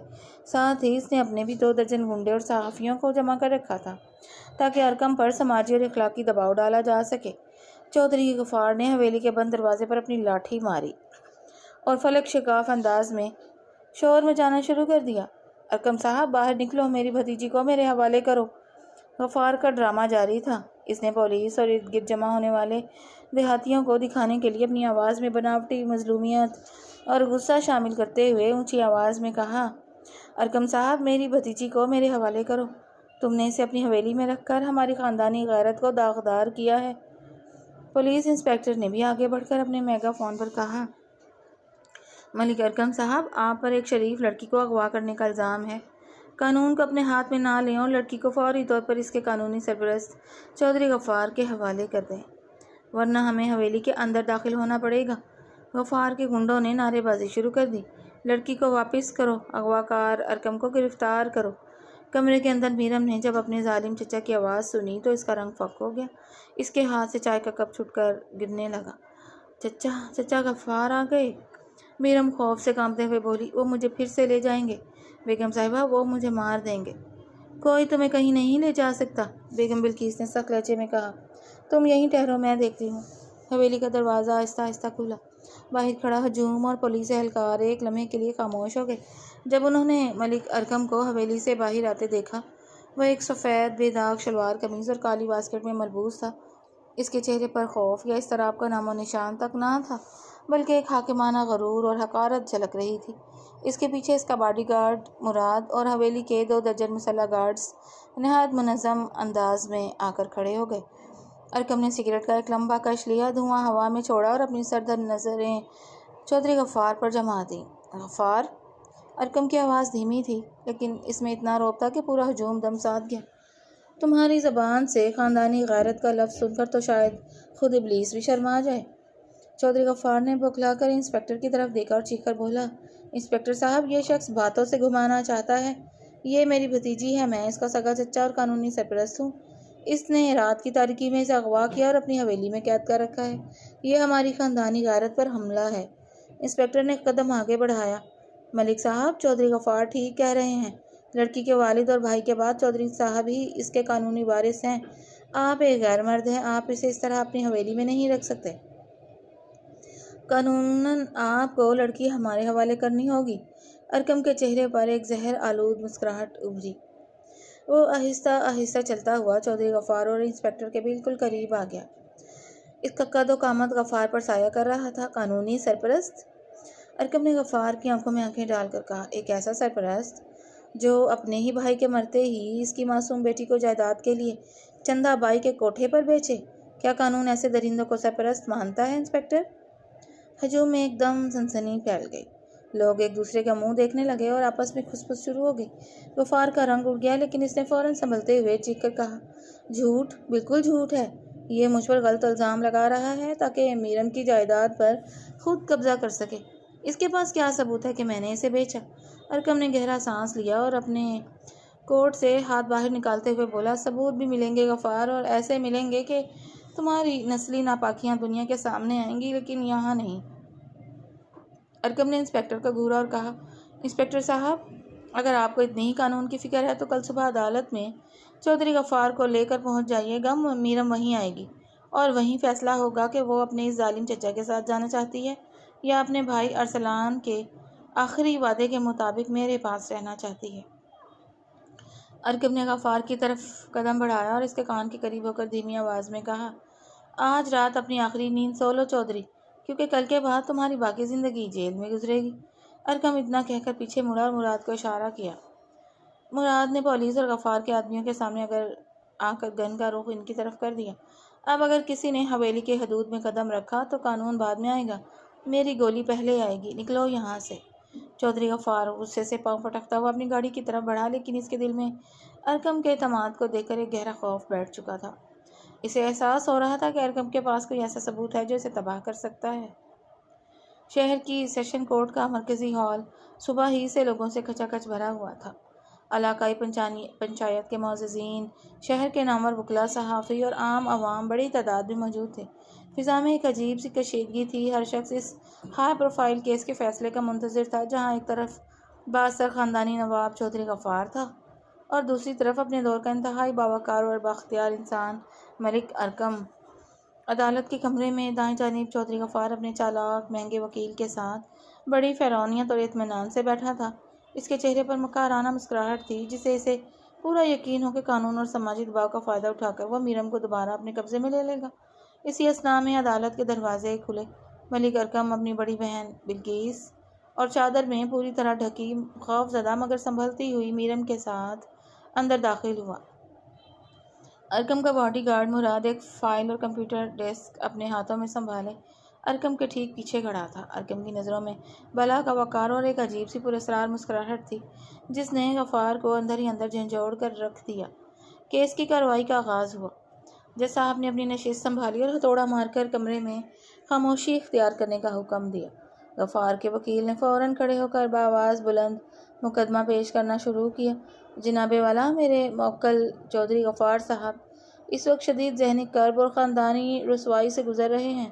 A: ساتھ ہی اس نے اپنے بھی 2 درجن گنڈے اور صحافیوں کو جمع کر رکھا تھا تاکہ ارکم پر سماجی اور اخلاقی دباؤ ڈالا جا سکے۔ چودھری غفار نے حویلی کے بند دروازے پر اپنی لاٹھی ماری اور فلک شکاف انداز میں شور مچانا شروع کر دیا۔ ارکم صاحب باہر نکلو، میری بھتیجی کو میرے حوالے کرو۔ غفار کا ڈرامہ جاری تھا۔ اس نے پولیس اور ارد گرد جمع ہونے والے دیہاتیوں کو دکھانے کے لیے اپنی آواز میں بناوٹی مظلومیت اور غصہ شامل کرتے ہوئے اونچی آواز میں کہا، ارکم صاحب میری بھتیجی کو میرے حوالے کرو۔ تم نے اسے اپنی حویلی میں رکھ کر ہماری خاندانی غیرت کو داغدار کیا ہے۔ پولیس انسپکٹر نے بھی آگے بڑھ کر اپنے میگا فون پر کہا، ملک ارکم صاحب آپ پر ایک شریف لڑکی کو اغوا کرنے کا الزام ہے۔ قانون کو اپنے ہاتھ میں نہ لیں اور لڑکی کو فوری طور پر اس کے قانونی سرپرست چودھری غفار کے حوالے کر دیں، ورنہ ہمیں حویلی کے اندر داخل ہونا پڑے گا۔ غفار کے گنڈوں نے نعرے بازی شروع کر دی، لڑکی کو واپس کرو، اغوا کار ارکم کو گرفتار کرو۔ کمرے کے اندر میرم نے جب اپنے ظالم چچا کی آواز سنی تو اس کا رنگ فک ہو گیا۔ اس کے ہاتھ سے چائے کا کپ چھوٹ کر گرنے لگا۔ چچا غفار آ گئے؟ میرم خوف سے کانپتے ہوئے بولی، وہ مجھے پھر سے لے جائیں گے بیگم صاحبہ، وہ مجھے مار دیں گے۔ کوئی تمہیں کہیں نہیں لے جا سکتا، بیگم بلقیس نے سخت لہجے میں کہا، تم یہیں ٹھہرو، میں دیکھتی ہوں۔ حویلی کا دروازہ آہستہ آہستہ کھلا۔ باہر کھڑا ہجوم اور پولیس اہلکار ایک لمحے کے لیے خاموش ہو گئے۔ جب انہوں نے ملک ارکم کو حویلی سے باہر آتے دیکھا، وہ ایک سفید بے داغ شلوار قمیض اور کالی واسکٹ میں ملبوس تھا۔ اس کے چہرے پر خوف یا اضطراب کا نام و نشان تک نہ تھا، بلکہ ایک حاکمانہ غرور اور حقارت جھلک رہی تھی۔ اس کے پیچھے اس کا باڈی گارڈ مراد اور حویلی کے 2 درجن مسلح گارڈز نہایت منظم انداز میں آ کر کھڑے ہو گئے۔ ارکم نے سگریٹ کا ایک لمبا کش لیا، دھواں ہوا میں چھوڑا اور اپنی سردر نظریں چودھری غفار پر جما دیں۔ غفار؟ ارکم کی آواز دھیمی تھی، لیکن اس میں اتنا رعب تھا کہ پورا ہجوم دم ساتھ گیا۔ تمہاری زبان سے خاندانی غیرت کا لفظ سن کر تو شاید خود ابلیس بھی شرما جائے۔ چودھری غفار نے بوکھلا کر انسپکٹر کی طرف دیکھا اور چیخ کر بولا، انسپکٹر صاحب یہ شخص باتوں سے گھمانا چاہتا ہے۔ یہ میری بھتیجی ہے، میں اس کا سگا چچا اور قانونی سرپرست ہوں۔ اس نے رات کی تاریکی میں اسے اغوا کیا اور اپنی حویلی میں قید کر رکھا ہے۔ یہ ہماری خاندانی غیرت پر حملہ ہے۔ انسپکٹر نے قدم آگے بڑھایا، ملک صاحب چودھری غفار ٹھیک کہہ رہے ہیں، لڑکی کے والد اور بھائی کے بعد چودھری صاحب ہی اس کے قانونی وارث ہیں۔ آپ ایک غیر مرد ہیں، آپ اسے اس طرح اپنی حویلی میں نہیں رکھ سکتے۔ قانوناً آپ کو لڑکی ہمارے حوالے کرنی ہوگی۔ ارکم کے چہرے پر ایک زہر آلود مسکراہٹ ابھری۔ وہ آہستہ آہستہ چلتا ہوا چودھری غفار اور انسپکٹر کے بالکل قریب آ گیا۔ اس کا قد و قامت غفار پر سایہ کر رہا تھا۔ قانونی سرپرست؟ ارکم نے غفار کی آنکھوں میں آنکھیں ڈال کر کہا، ایک ایسا سرپرست جو اپنے ہی بھائی کے مرتے ہی اس کی معصوم بیٹی کو جائیداد کے لیے چندہ بائی کے کوٹھے پر بیچے؟ کیا قانون ایسے درندوں کو سرپرست مانتا ہے انسپکٹر؟ ہجوم میں ایک دم سنسنی پھیل گئی۔ لوگ ایک دوسرے کا منہ دیکھنے لگے اور آپس میں کھسپس شروع ہو گئی۔ غفار کا رنگ اڑ گیا، لیکن اس نے فوراً سنبھلتے ہوئے چیخ کر کہا، جھوٹ، بالکل جھوٹ ہے۔ یہ مجھ پر غلط الزام لگا رہا ہے تاکہ میرم کی جائیداد پر خود قبضہ کر سکے۔ اس کے پاس کیا ثبوت ہے کہ میں نے اسے بیچا؟ ارکم نے گہرا سانس لیا اور اپنے کوٹ سے ہاتھ باہر نکالتے ہوئے بولا، ثبوت بھی ملیں گے غفار، اور ایسے ملیں گے کہ تمہاری نسلی ناپاکیاں دنیا کے سامنے آئیں گی، لیکن یہاں نہیں۔ ارکم نے انسپکٹر کو گھورا اور کہا، انسپکٹر صاحب اگر آپ کو اتنی ہی قانون کی فکر ہے تو کل صبح عدالت میں چودھری غفار کو لے کر پہنچ جائیے گا۔ میرم وہیں آئے گی اور وہیں فیصلہ ہوگا کہ وہ اپنے اس ظالم چچا کے ساتھ جانا چاہتی ہے یا اپنے بھائی ارسلان کے آخری وعدے کے مطابق میرے پاس رہنا چاہتی ہے۔ ارکم نے غفار کی طرف قدم بڑھایا اور اس کے کان کے قریب ہو کر دھیمی آواز میں کہا، آج رات اپنی آخری نیند سو لو چودھری، کیونکہ کل کے بعد تمہاری باقی زندگی جیل میں گزرے گی۔ ارکم اتنا کہہ کر پیچھے مڑا اور مراد کو اشارہ کیا۔ مراد نے پولیس اور غفار کے آدمیوں کے سامنے آ کر گن کا رخ ان کی طرف کر دیا۔ اب اگر کسی نے حویلی کے حدود میں قدم رکھا تو قانون بعد میں آئے گا، میری گولی پہلے آئے گی، نکلو یہاں سے۔ چودھری غفار غصے سے پاؤں پٹکتا ہوا اپنی گاڑی کی طرف بڑھا، لیکن اس کے دل میں ارکم کے اعتماد کو دیکھ کر ایک گہرا خوف بیٹھ چکا تھا۔ اسے احساس ہو رہا تھا کہ ارکم کے پاس کوئی ایسا ثبوت ہے جو اسے تباہ کر سکتا ہے۔ شہر کی سیشن کورٹ کا مرکزی ہال صبح ہی سے لوگوں سے کھچا کھچ بھرا ہوا تھا۔ علاقائی پنچایت کے معززین، شہر کے نامور وکلاء، صحافی اور عام عوام بڑی تعداد میں موجود تھے۔ فضا میں ایک عجیب سی کشیدگی تھی۔ ہر شخص اس ہائی پروفائل کیس کے فیصلے کا منتظر تھا، جہاں ایک طرف بااثر خاندانی نواب چودھری غفار تھا اور دوسری طرف اپنے دور کا انتہائی باوقار اور بااختیار انسان ملک ارقم۔ عدالت کے کمرے میں دائیں جانب چودھری غفار اپنے چالاک مہنگے وکیل کے ساتھ بڑی فیرونیت اور اطمینان سے بیٹھا تھا۔ اس کے چہرے پر مکارانہ مسکراہٹ تھی، جسے اسے پورا یقین ہو کہ قانون اور سماجی دباؤ کا فائدہ اٹھا کر وہ میرم کو دوبارہ اپنے قبضے میں لے لے گا۔ اسی اثنا میں عدالت کے دروازے کھلے۔ ملک ارقم اپنی بڑی بہن بلقیس اور چادر میں پوری طرح ڈھکی، خوف زدہ مگر سنبھلتی ہوئی میرم کے ساتھ اندر داخل ہوا۔ ارقم کا باڈی گارڈ مراد ایک فائل اور کمپیوٹر ڈیسک اپنے ہاتھوں میں سنبھالے ارقم کے ٹھیک پیچھے کھڑا تھا۔ ارقم کی نظروں میں بلا کا وقار اور ایک عجیب سی پراسرار مسکراہٹ تھی، جس نے غفار کو اندر ہی اندر جھنجھوڑ کر رکھ دیا۔ کیس کی کارروائی کا آغاز ہوا۔ جج صاحب نے اپنی نشست سنبھالی اور ہتھوڑا مار کر کمرے میں خاموشی اختیار کرنے کا حکم دیا۔ غفار کے وکیل نے فوراً کھڑے ہو کر بآواز بلند مقدمہ پیش کرنا شروع کیا۔ جناب والا، میرے موکل چودھری غفار صاحب اس وقت شدید ذہنی کرب اور خاندانی رسوائی سے گزر رہے ہیں۔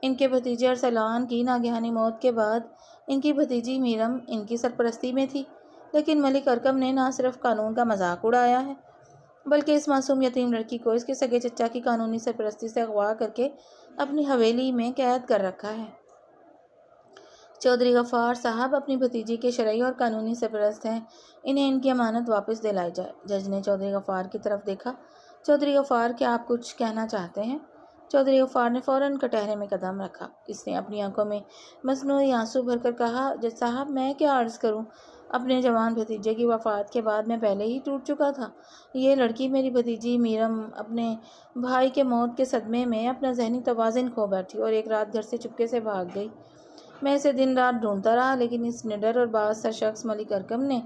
A: ان کے بھتیجے ارسلان کی ناگہانی موت کے بعد ان کی بھتیجی میرم ان کی سرپرستی میں تھی، لیکن ملک ارقم نے نہ صرف قانون کا مذاق اڑایا ہے، بلکہ اس معصوم یتیم لڑکی کو اس کے سگے چچا کی قانونی سرپرستی سے اغوا کر کے اپنی حویلی میں قید کر رکھا ہے۔ چودھری غفار صاحب اپنی بھتیجی کے شرعی اور قانونی سرپرست ہیں، انہیں ان کی امانت واپس دلائی جائے۔ جج نے چودھری غفار کی طرف دیکھا۔ چودھری غفار، کیا آپ کچھ کہنا چاہتے ہیں؟ چودھری غفار نے فوراً کٹہرے میں قدم رکھا۔ اس نے اپنی آنکھوں میں مصنوعی آنسو بھر کر کہا، جج صاحب، میں کیا عرض کروں؟ اپنے جوان بھتیجے کی وفات کے بعد میں پہلے ہی ٹوٹ چکا تھا۔ یہ لڑکی، میری بھتیجی میرم، اپنے بھائی کے موت کے صدمے میں اپنا ذہنی توازن کھو بیٹھی اور ایک رات گھر سے چپکے سے بھاگ گئی۔ میں اسے دن رات ڈھونڈتا رہا، لیکن اس نڈر اور بااثر شخص ملک ارقم نے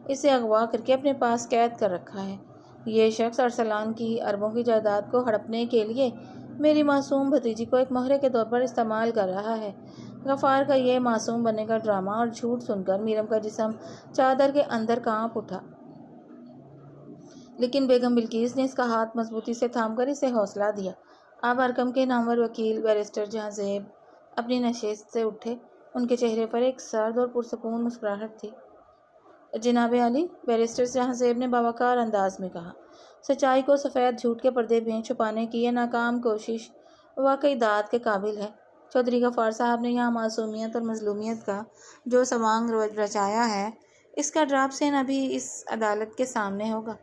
A: اسے اغوا کر کے اپنے پاس قید کر رکھا ہے۔ یہ شخص ارسلان کی اربوں کی جائیداد کو ہڑپنے کے لیے میری معصوم بھتیجی کو ایک مہرے کے طور پر استعمال کر رہا ہے۔ غفار کا یہ معصوم بننے کا ڈرامہ اور جھوٹ سن کر میرم کا جسم چادر کے اندر کانپ اٹھا، لیکن بیگم بلقیس نے اس کا ہاتھ مضبوطی سے تھام کر اسے حوصلہ دیا۔ اب ارقم کے نامور وکیل بیرسٹر جہاں زیب اپنی نشست سے اٹھے۔ ان کے چہرے پر ایک سرد اور پرسکون مسکراہٹ تھی۔ جناب عالی، بیرسٹر جہاں زیب نے باوقار انداز میں کہا، سچائی کو سفید جھوٹ کے پردے میں چھپانے کی یہ ناکام کوشش واقعی داد کے قابل ہے۔ چودھری غفار صاحب نے یہاں معصومیت اور مظلومیت کا جو سوانگ رچایا ہے، اس کا ڈراپ سین ابھی اس عدالت کے سامنے ہوگا۔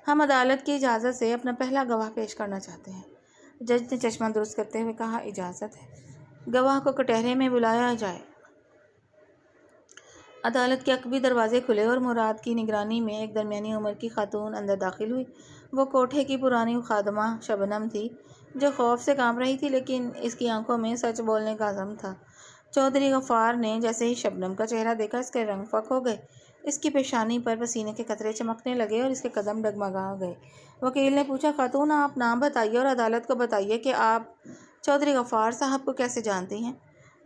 A: ہم عدالت کی اجازت سے اپنا پہلا گواہ پیش کرنا چاہتے ہیں۔ جج نے چشمہ درست کرتے ہوئے کہا، اجازت ہے۔ گواہ کو کٹہرے میں بلایا جائے۔ عدالت کے عقبی دروازے کھلے اور مراد کی نگرانی میں ایک درمیانی عمر کی خاتون اندر داخل ہوئی۔ وہ کوٹھے کی پرانی خادمہ شبنم تھی، جو خوف سے کانپ رہی تھی، لیکن اس کی آنکھوں میں سچ بولنے کا عزم تھا۔ چودھری غفار نے جیسے ہی شبنم کا چہرہ دیکھا، اس کے رنگ فک ہو گئے، اس کی پیشانی پر پسینے کے قطرے چمکنے لگے اور اس کے قدم ڈگمگا گئے۔ وکیل نے پوچھا، خاتون، آپ نام بتائیے اور عدالت کو بتائیے کہ آپ چودھری غفار صاحب کو کیسے جانتی ہیں؟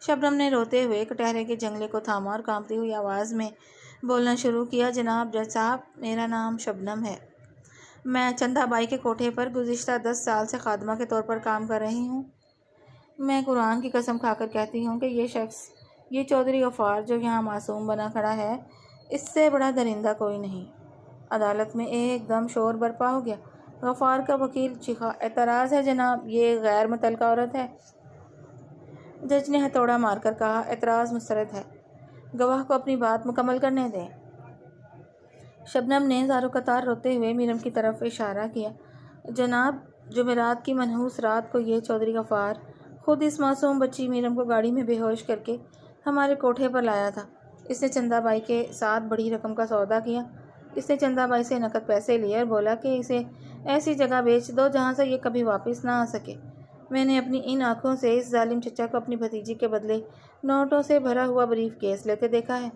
A: شبنم نے روتے ہوئے کٹہرے کے جنگلے کو تھاما اور کانپتی ہوئی آواز میں بولنا شروع کیا، جناب جج صاحب، میرا نام شبنم ہے۔ میں چندہ بائی کے کوٹھے پر گزشتہ 10 سال سے خادمہ کے طور پر کام کر رہی ہوں۔ میں قرآن کی قسم کھا کر کہتی ہوں کہ یہ شخص، یہ چودھری غفار جو یہاں معصوم بنا کھڑا ہے، اس سے بڑا درندہ کوئی نہیں۔ عدالت میں ایک دم شور برپا ہو گیا۔ غفار کا وکیل چیخا، اعتراض ہے جناب، یہ غیر متعلقہ عورت ہے۔ جج نے ہتھوڑا مار کر کہا، اعتراض مسترد ہے، گواہ کو اپنی بات مکمل کرنے دیں۔ شبنم نے زار و قطار روتے ہوئے میرم کی طرف اشارہ کیا، جناب، جمعرات کی منحوس رات کو یہ چودھری غفار خود اس معصوم بچی میرم کو گاڑی میں بے ہوش کر کے ہمارے کوٹھے پر لایا تھا۔ اس نے چندہ بائی کے ساتھ بڑی رقم کا سودا کیا۔ اس نے چندہ بائی سے نقد پیسے لیے اور بولا کہ اسے ایسی جگہ بیچ دو جہاں سے یہ کبھی واپس نہ آ سکے۔ میں نے اپنی ان آنکھوں سے اس ظالم چچا کو اپنی بھتیجی کے بدلے نوٹوں سے بھرا ہوا بریف کیس لیتے دیکھا ہے۔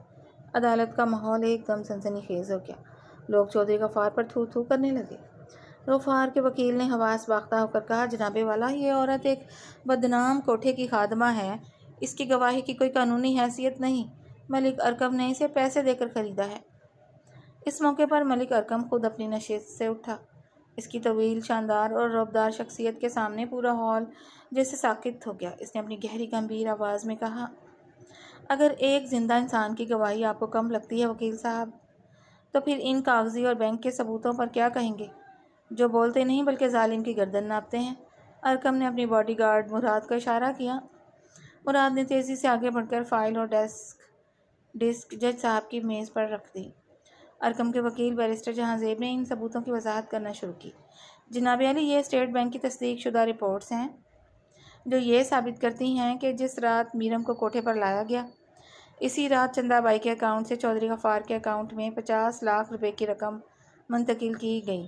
A: عدالت کا ماحول ایک دم سنسنی خیز ہو گیا۔ لوگ چودھری غفار پر تھو تھو کرنے لگے۔ غفار کے وکیل نے حواس باختہ ہو کر کہا، جناب والا، یہ عورت ایک بدنام کوٹھے کی خادمہ ہے، اس کی گواہی کی کوئی قانونی حیثیت نہیں۔ ملک ارقم نے اسے پیسے دے کر خریدا ہے۔ اس موقع پر ملک ارکم خود اپنی نشست سے اٹھا۔ اس کی طویل، شاندار اور رعبدار شخصیت کے سامنے پورا ہال جیسے ساکت ہو گیا۔ اس نے اپنی گہری گمبھیر آواز میں کہا، اگر ایک زندہ انسان کی گواہی آپ کو کم لگتی ہے وکیل صاحب، تو پھر ان کاغذی اور بینک کے ثبوتوں پر کیا کہیں گے، جو بولتے نہیں بلکہ ظالم کی گردن ناپتے ہیں؟ ارکم نے اپنی باڈی گارڈ مراد کو اشارہ کیا۔ مراد نے تیزی سے آگے بڑھ کر فائل اور ڈسک جج صاحب کی میز پر رکھ دی۔ ارکم کے وکیل بیرسٹر جہاں زیب نے ان ثبوتوں کی وضاحت کرنا شروع کی۔ جناب عالی، یہ اسٹیٹ بینک کی تصدیق شدہ رپورٹس ہیں جو یہ ثابت کرتی ہیں کہ جس رات میرم کو کوٹھے پر لایا گیا، اسی رات چندہ بائی کے اکاؤنٹ سے چودھری غفار کے اکاؤنٹ میں 50 لاکھ روپے کی رقم منتقل کی گئی۔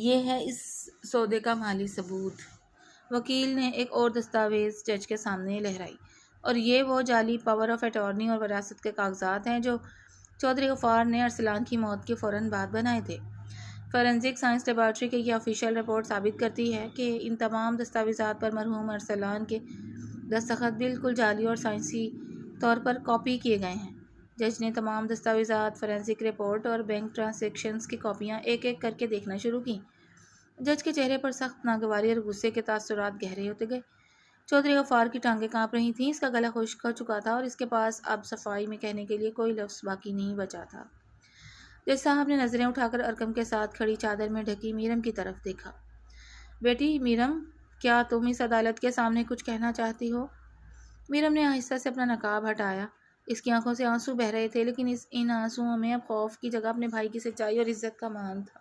A: یہ ہے اس سودے کا مالی ثبوت۔ وکیل نے ایک اور دستاویز جج کے سامنے لہرائی، اور یہ وہ جعلی پاور آف اٹارنی اور وراثت کے کاغذات ہیں جو چودھری غفار نے ارسلان کی موت کے فوراً بعد بنائے تھے۔ فورینسک سائنس لیبارٹری کی یہ آفیشیل رپورٹ ثابت کرتی ہے کہ ان تمام دستاویزات پر مرحوم ارسلان کے دستخط بالکل جعلی اور سائنسی طور پر کاپی کیے گئے ہیں۔ جج نے تمام دستاویزات، فورینسک رپورٹ اور بینک ٹرانزیکشنز کی کاپیاں ایک ایک کر کے دیکھنا شروع کیں۔ جج کے چہرے پر سخت ناگواری اور غصے کے تاثرات گہرے ہوتے گئے۔ چودھری غفار کی ٹانگیں کانپ رہی تھیں، اس کا گلا خشک ہو چکا تھا اور اس کے پاس اب صفائی میں کہنے کے لیے کوئی لفظ باقی نہیں بچا تھا۔ جج صاحب نے نظریں اٹھا کر ارکم کے ساتھ کھڑی چادر میں ڈھکی میرم کی طرف دیکھا۔ بیٹی میرم، کیا تم اس عدالت کے سامنے کچھ کہنا چاہتی ہو؟ میرم نے آہستہ سے اپنا نقاب ہٹایا۔ اس کی آنکھوں سے آنسو بہہ رہے تھے، لیکن ان آنسوؤں میں اب خوف کی جگہ اپنے بھائی کی سچائی اور عزت کا مان تھا۔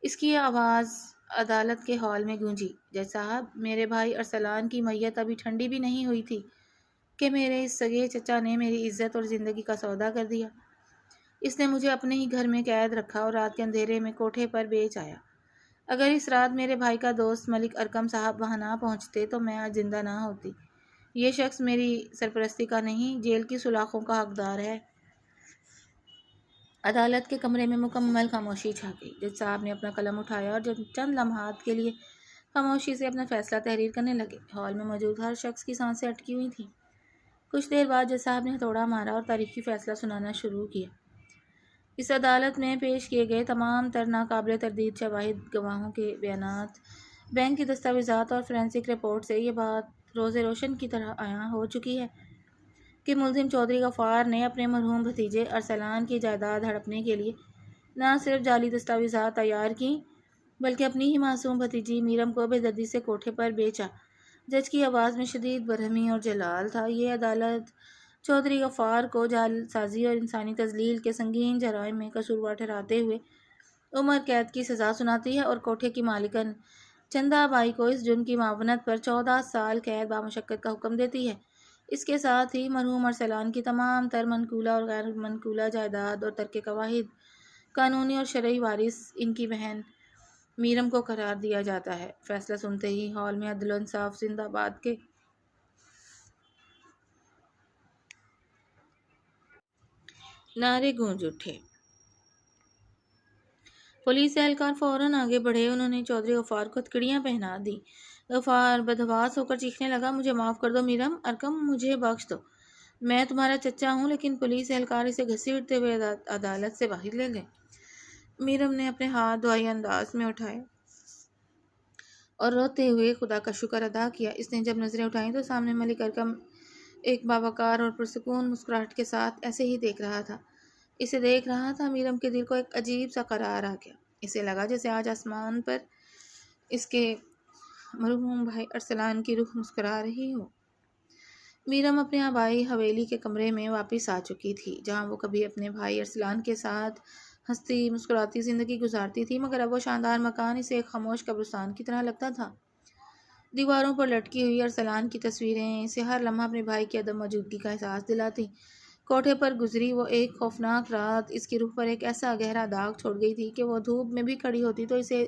A: اس کی آواز عدالت کے ہال میں گونجی، جج صاحب، میرے بھائی ارسلان کی میت ابھی ٹھنڈی بھی نہیں ہوئی تھی کہ میرے اس سگے چچا نے میری عزت اور زندگی کا سودا کر دیا۔ اس نے مجھے اپنے ہی گھر میں قید رکھا اور رات کے اندھیرے میں کوٹھے پر بیچ آیا۔ اگر اس رات میرے بھائی کا دوست ملک ارکم صاحب وہاں نہ پہنچتے تو میں آج زندہ نہ ہوتی۔ یہ شخص میری سرپرستی کا نہیں، جیل کی سلاخوں کا حقدار ہے۔ عدالت کے کمرے میں مکمل خاموشی چھا گئی۔ جج صاحب نے اپنا قلم اٹھایا اور چند لمحات کے لیے خاموشی سے اپنا فیصلہ تحریر کرنے لگے۔ ہال میں موجود ہر شخص کی سانسیں اٹکی ہوئی تھیں۔ کچھ دیر بعد جج صاحب نے ہتھوڑا مارا اور تاریخی فیصلہ سنانا شروع کیا۔ اس عدالت میں پیش کیے گئے تمام تر ناقابل تردید شواہد، گواہوں کے بیانات، بینک کی دستاویزات اور فورینسک رپورٹ سے یہ بات روز روشن کی طرح عیاں ہو چکی ہے کہ ملزم چودھری غفار نے اپنے مرحوم بھتیجے ارسلان کی جائیداد ہڑپنے کے لیے نہ صرف جعلی دستاویزات تیار کیں بلکہ اپنی ہی معصوم بھتیجی میرم کو بے دردی سے کوٹھے پر بیچا۔ جج کی آواز میں شدید برہمی اور جلال تھا۔ یہ عدالت چودھری غفار کو جعل سازی اور انسانی تذلیل کے سنگین جرائم میں قصوروار ٹھہراتے ہوئے عمر قید کی سزا سناتی ہے اور کوٹھے کی مالکن چندہ بائی کو اس جرم کی معاونت پر 14 سال قید بامشقت کا حکم دیتی ہے۔ اس کے ساتھ ہی مرحوم ارسلان کی تمام تر منقولہ اور غیر منقولہ جائیداد اور ترکے کا واحد قانونی اور شرعی وارث ان کی بہن میرم کو قرار دیا جاتا ہے۔ فیصلہ سنتے ہی ہال میں عدل و انصاف زندہ باد کے نعرے گونج اٹھے۔ پولیس اہلکار فوراً آگے بڑھے۔ انہوں نے چودھری غفار کو ہتھکڑیاں پہنا دی۔ غفار بدحواس ہو کر چیخنے لگا، مجھے معاف کر دو میرم، ارکم مجھے بخش دو، میں تمہارا چچا ہوں۔ لیکن پولیس اہلکار اسے گھسیٹتے ہوئے عدالت سے باہر لے گئے۔ میرم نے اپنے ہاتھ دعائی انداز میں اٹھائے اور روتے ہوئے خدا کا شکر ادا کیا۔ اس نے جب نظریں اٹھائیں تو سامنے ملک ارکم ایک باوقار اور پرسکون مسکراہٹ کے ساتھ ایسے ہی دیکھ رہا تھا۔ اسے دیکھ رہا تھا میرم کے دل کو ایک عجیب سا قرار آ گیا۔ اسے لگا جیسے آج آسمان پر اس کے مرحوم بھائی ارسلان کی روح مسکرا رہی ہو۔ میرم اپنے آبائی حویلی کے کمرے میں واپس آ چکی تھی، جہاں وہ کبھی اپنے بھائی ارسلان کے ساتھ ہنستی مسکراتی زندگی گزارتی تھی، مگر اب وہ شاندار مکان اسے ایک خاموش قبرستان کی طرح لگتا تھا۔ دیواروں پر لٹکی ہوئی ارسلان کی تصویریں اسے ہر لمحہ اپنے بھائی کی عدم موجودگی کا احساس دلاتی۔ کوٹھے پر گزری وہ ایک خوفناک رات اس کی روح پر ایک ایسا گہرا داغ چھوڑ گئی تھی کہ وہ دھوپ میں بھی کھڑی ہوتی تو اسے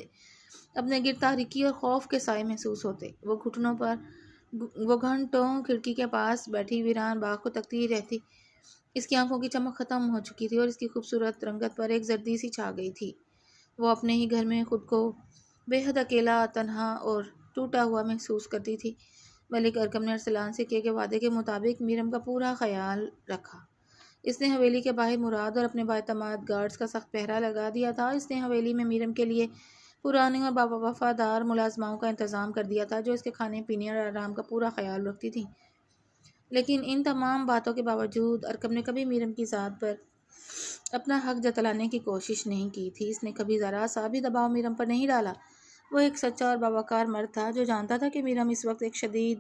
A: اپنے گرد تاریکی اور خوف کے سائے محسوس ہوتے۔ وہ گھنٹوں کھڑکی کے پاس بیٹھی ویران باغ کو تکتی ہی رہتی۔ اس کی آنکھوں کی چمک ختم ہو چکی تھی اور اس کی خوبصورت رنگت پر ایک زردی سی چھا گئی تھی۔ وہ اپنے ہی گھر میں خود کو بے حد اکیلا، تنہا اور ٹوٹا ہوا محسوس کرتی تھی۔ ملک ارکم نے ارسلان سے کیے گئے وعدے کے مطابق میرم کا پورا خیال رکھا۔ اس نے حویلی کے باہر مراد اور اپنے بااعتماد گارڈز کا سخت پہرا لگا دیا تھا۔ اس نے حویلی میں میرم کے لیے پرانی اور وفادار ملازماؤں کا انتظام کر دیا تھا جو اس کے کھانے پینے اور آرام کا پورا خیال رکھتی تھیں۔ لیکن ان تمام باتوں کے باوجود ارکم نے کبھی میرم کی ذات پر اپنا حق جتلانے کی کوشش نہیں کی تھی۔ اس نے کبھی ذرا سا بھی دباؤ میرم پر نہیں ڈالا۔ وہ ایک سچا اور باوقار مرد تھا جو جانتا تھا کہ میرم اس وقت ایک شدید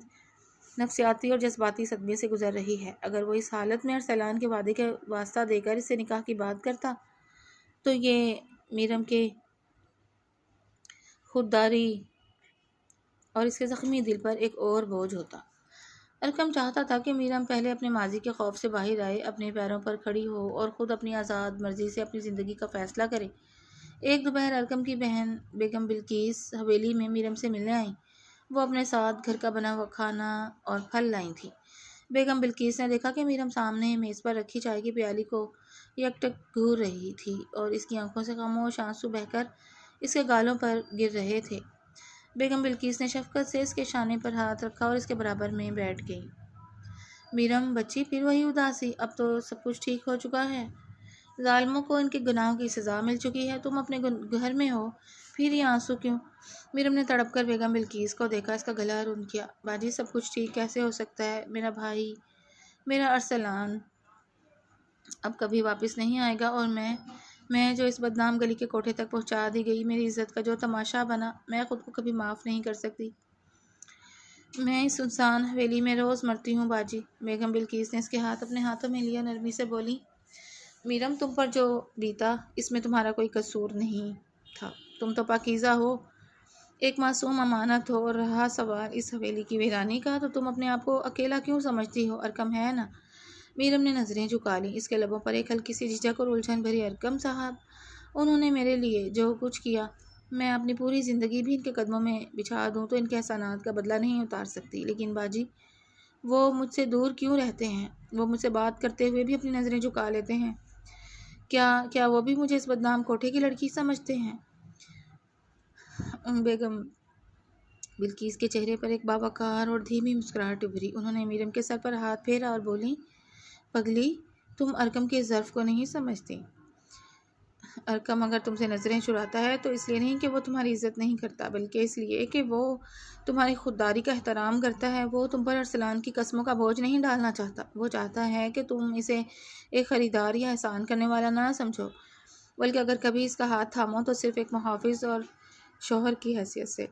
A: نفسیاتی اور جذباتی صدمے سے گزر رہی ہے۔ اگر وہ اس حالت میں ارسلان کے وعدے کا واسطہ دے کر اس سے نکاح کی بات کرتا تو یہ میرم کے خودداری اور اس کے زخمی دل پر ایک اور بوجھ ہوتا۔ ارکم چاہتا تھا کہ میرم پہلے اپنے ماضی کے خوف سے باہر آئے، اپنے پیروں پر کھڑی ہو اور خود اپنی آزاد مرضی سے اپنی زندگی کا فیصلہ کرے۔ ایک دوپہر ارکم کی بہن بیگم بلقیس حویلی میں میرم سے ملنے آئیں۔ وہ اپنے ساتھ گھر کا بنا ہوا کھانا اور پھل لائی تھیں۔ بیگم بلقیس نے دیکھا کہ میرم سامنے میز پر رکھی چائے کی پیالی کو یک ٹک گھور رہی تھی اور اس کی آنکھوں سے خاموش آنسو بہہ کر اس کے گالوں پر گر رہے تھے۔ بیگم بلقیس نے شفقت سے اس کے شانے پر ہاتھ رکھا اور اس کے برابر میں بیٹھ گئی۔ میرم بچی، پھر وہی اداسی؟ اب تو سب کچھ ٹھیک ہو چکا ہے۔ ظالموں کو ان کے گناہوں کی سزا مل چکی ہے۔ تم اپنے گھر میں ہو، پھر یہ آنسو کیوں؟ میرم نے تڑپ کر بیگم بلقیس کو دیکھا، اس کا گلا رون کیا۔ باجی، سب کچھ ٹھیک کیسے ہو سکتا ہے؟ میرا بھائی، میرا ارسلان اب کبھی واپس نہیں آئے گا، اور میں جو اس بدنام گلی کے کوٹھے تک پہنچا دی گئی، میری عزت کا جو تماشا بنا، میں خود کو کبھی معاف نہیں کر سکتی۔ میں اس سنسان حویلی میں روز مرتی ہوں باجی۔ بیگم بلقیس نے اس کے ہاتھ اپنے ہاتھوں میں لیا، نرمی سے بولی، میرم، تم پر جو بیتا اس میں تمہارا کوئی قصور نہیں تھا۔ تم تو پاکیزہ ہو، ایک معصوم امانت ہو، اور رہا سوال اس حویلی کی ویرانی کا تو تم اپنے آپ کو اکیلا کیوں سمجھتی ہو؟ ارکم ہے نا؟ میرم نے نظریں جھکا لیں، اس کے لبوں پر ایک ہلکی سی جھجک اور الجھن بھری۔ ارکم صاحب، انہوں نے میرے لیے جو کچھ کیا، میں اپنی پوری زندگی بھی ان کے قدموں میں بچھا دوں تو ان کے احسانات کا بدلہ نہیں اتار سکتی۔ لیکن باجی، وہ مجھ سے دور کیوں رہتے ہیں؟ وہ مجھ سے بات کرتے ہوئے بھی اپنی نظریں جھکا لیتے ہیں۔ کیا وہ بھی مجھے اس بدنام کوٹھے کی لڑکی سمجھتے ہیں؟ بیگم بلقیس کے چہرے پر ایک باوقار اور دھیمی مسکراہٹ ابھری۔ انہوں نے میرم کے سر پر ہاتھ پھیرا اور بولیں، پگلی، تم ارکم کے ظرف کو نہیں سمجھتی۔ ارکم اگر تم سے نظریں چراتا ہے تو اس لیے نہیں کہ وہ تمہاری عزت نہیں کرتا، بلکہ اس لیے کہ وہ تمہاری خودداری کا احترام کرتا ہے۔ وہ تم پر ارسلان کی قسموں کا بوجھ نہیں ڈالنا چاہتا۔ وہ چاہتا ہے کہ تم اسے ایک خریدار یا احسان کرنے والا نہ سمجھو، بلکہ اگر کبھی اس کا ہاتھ تھامو تو صرف ایک محافظ اور شوہر کی حیثیت سے،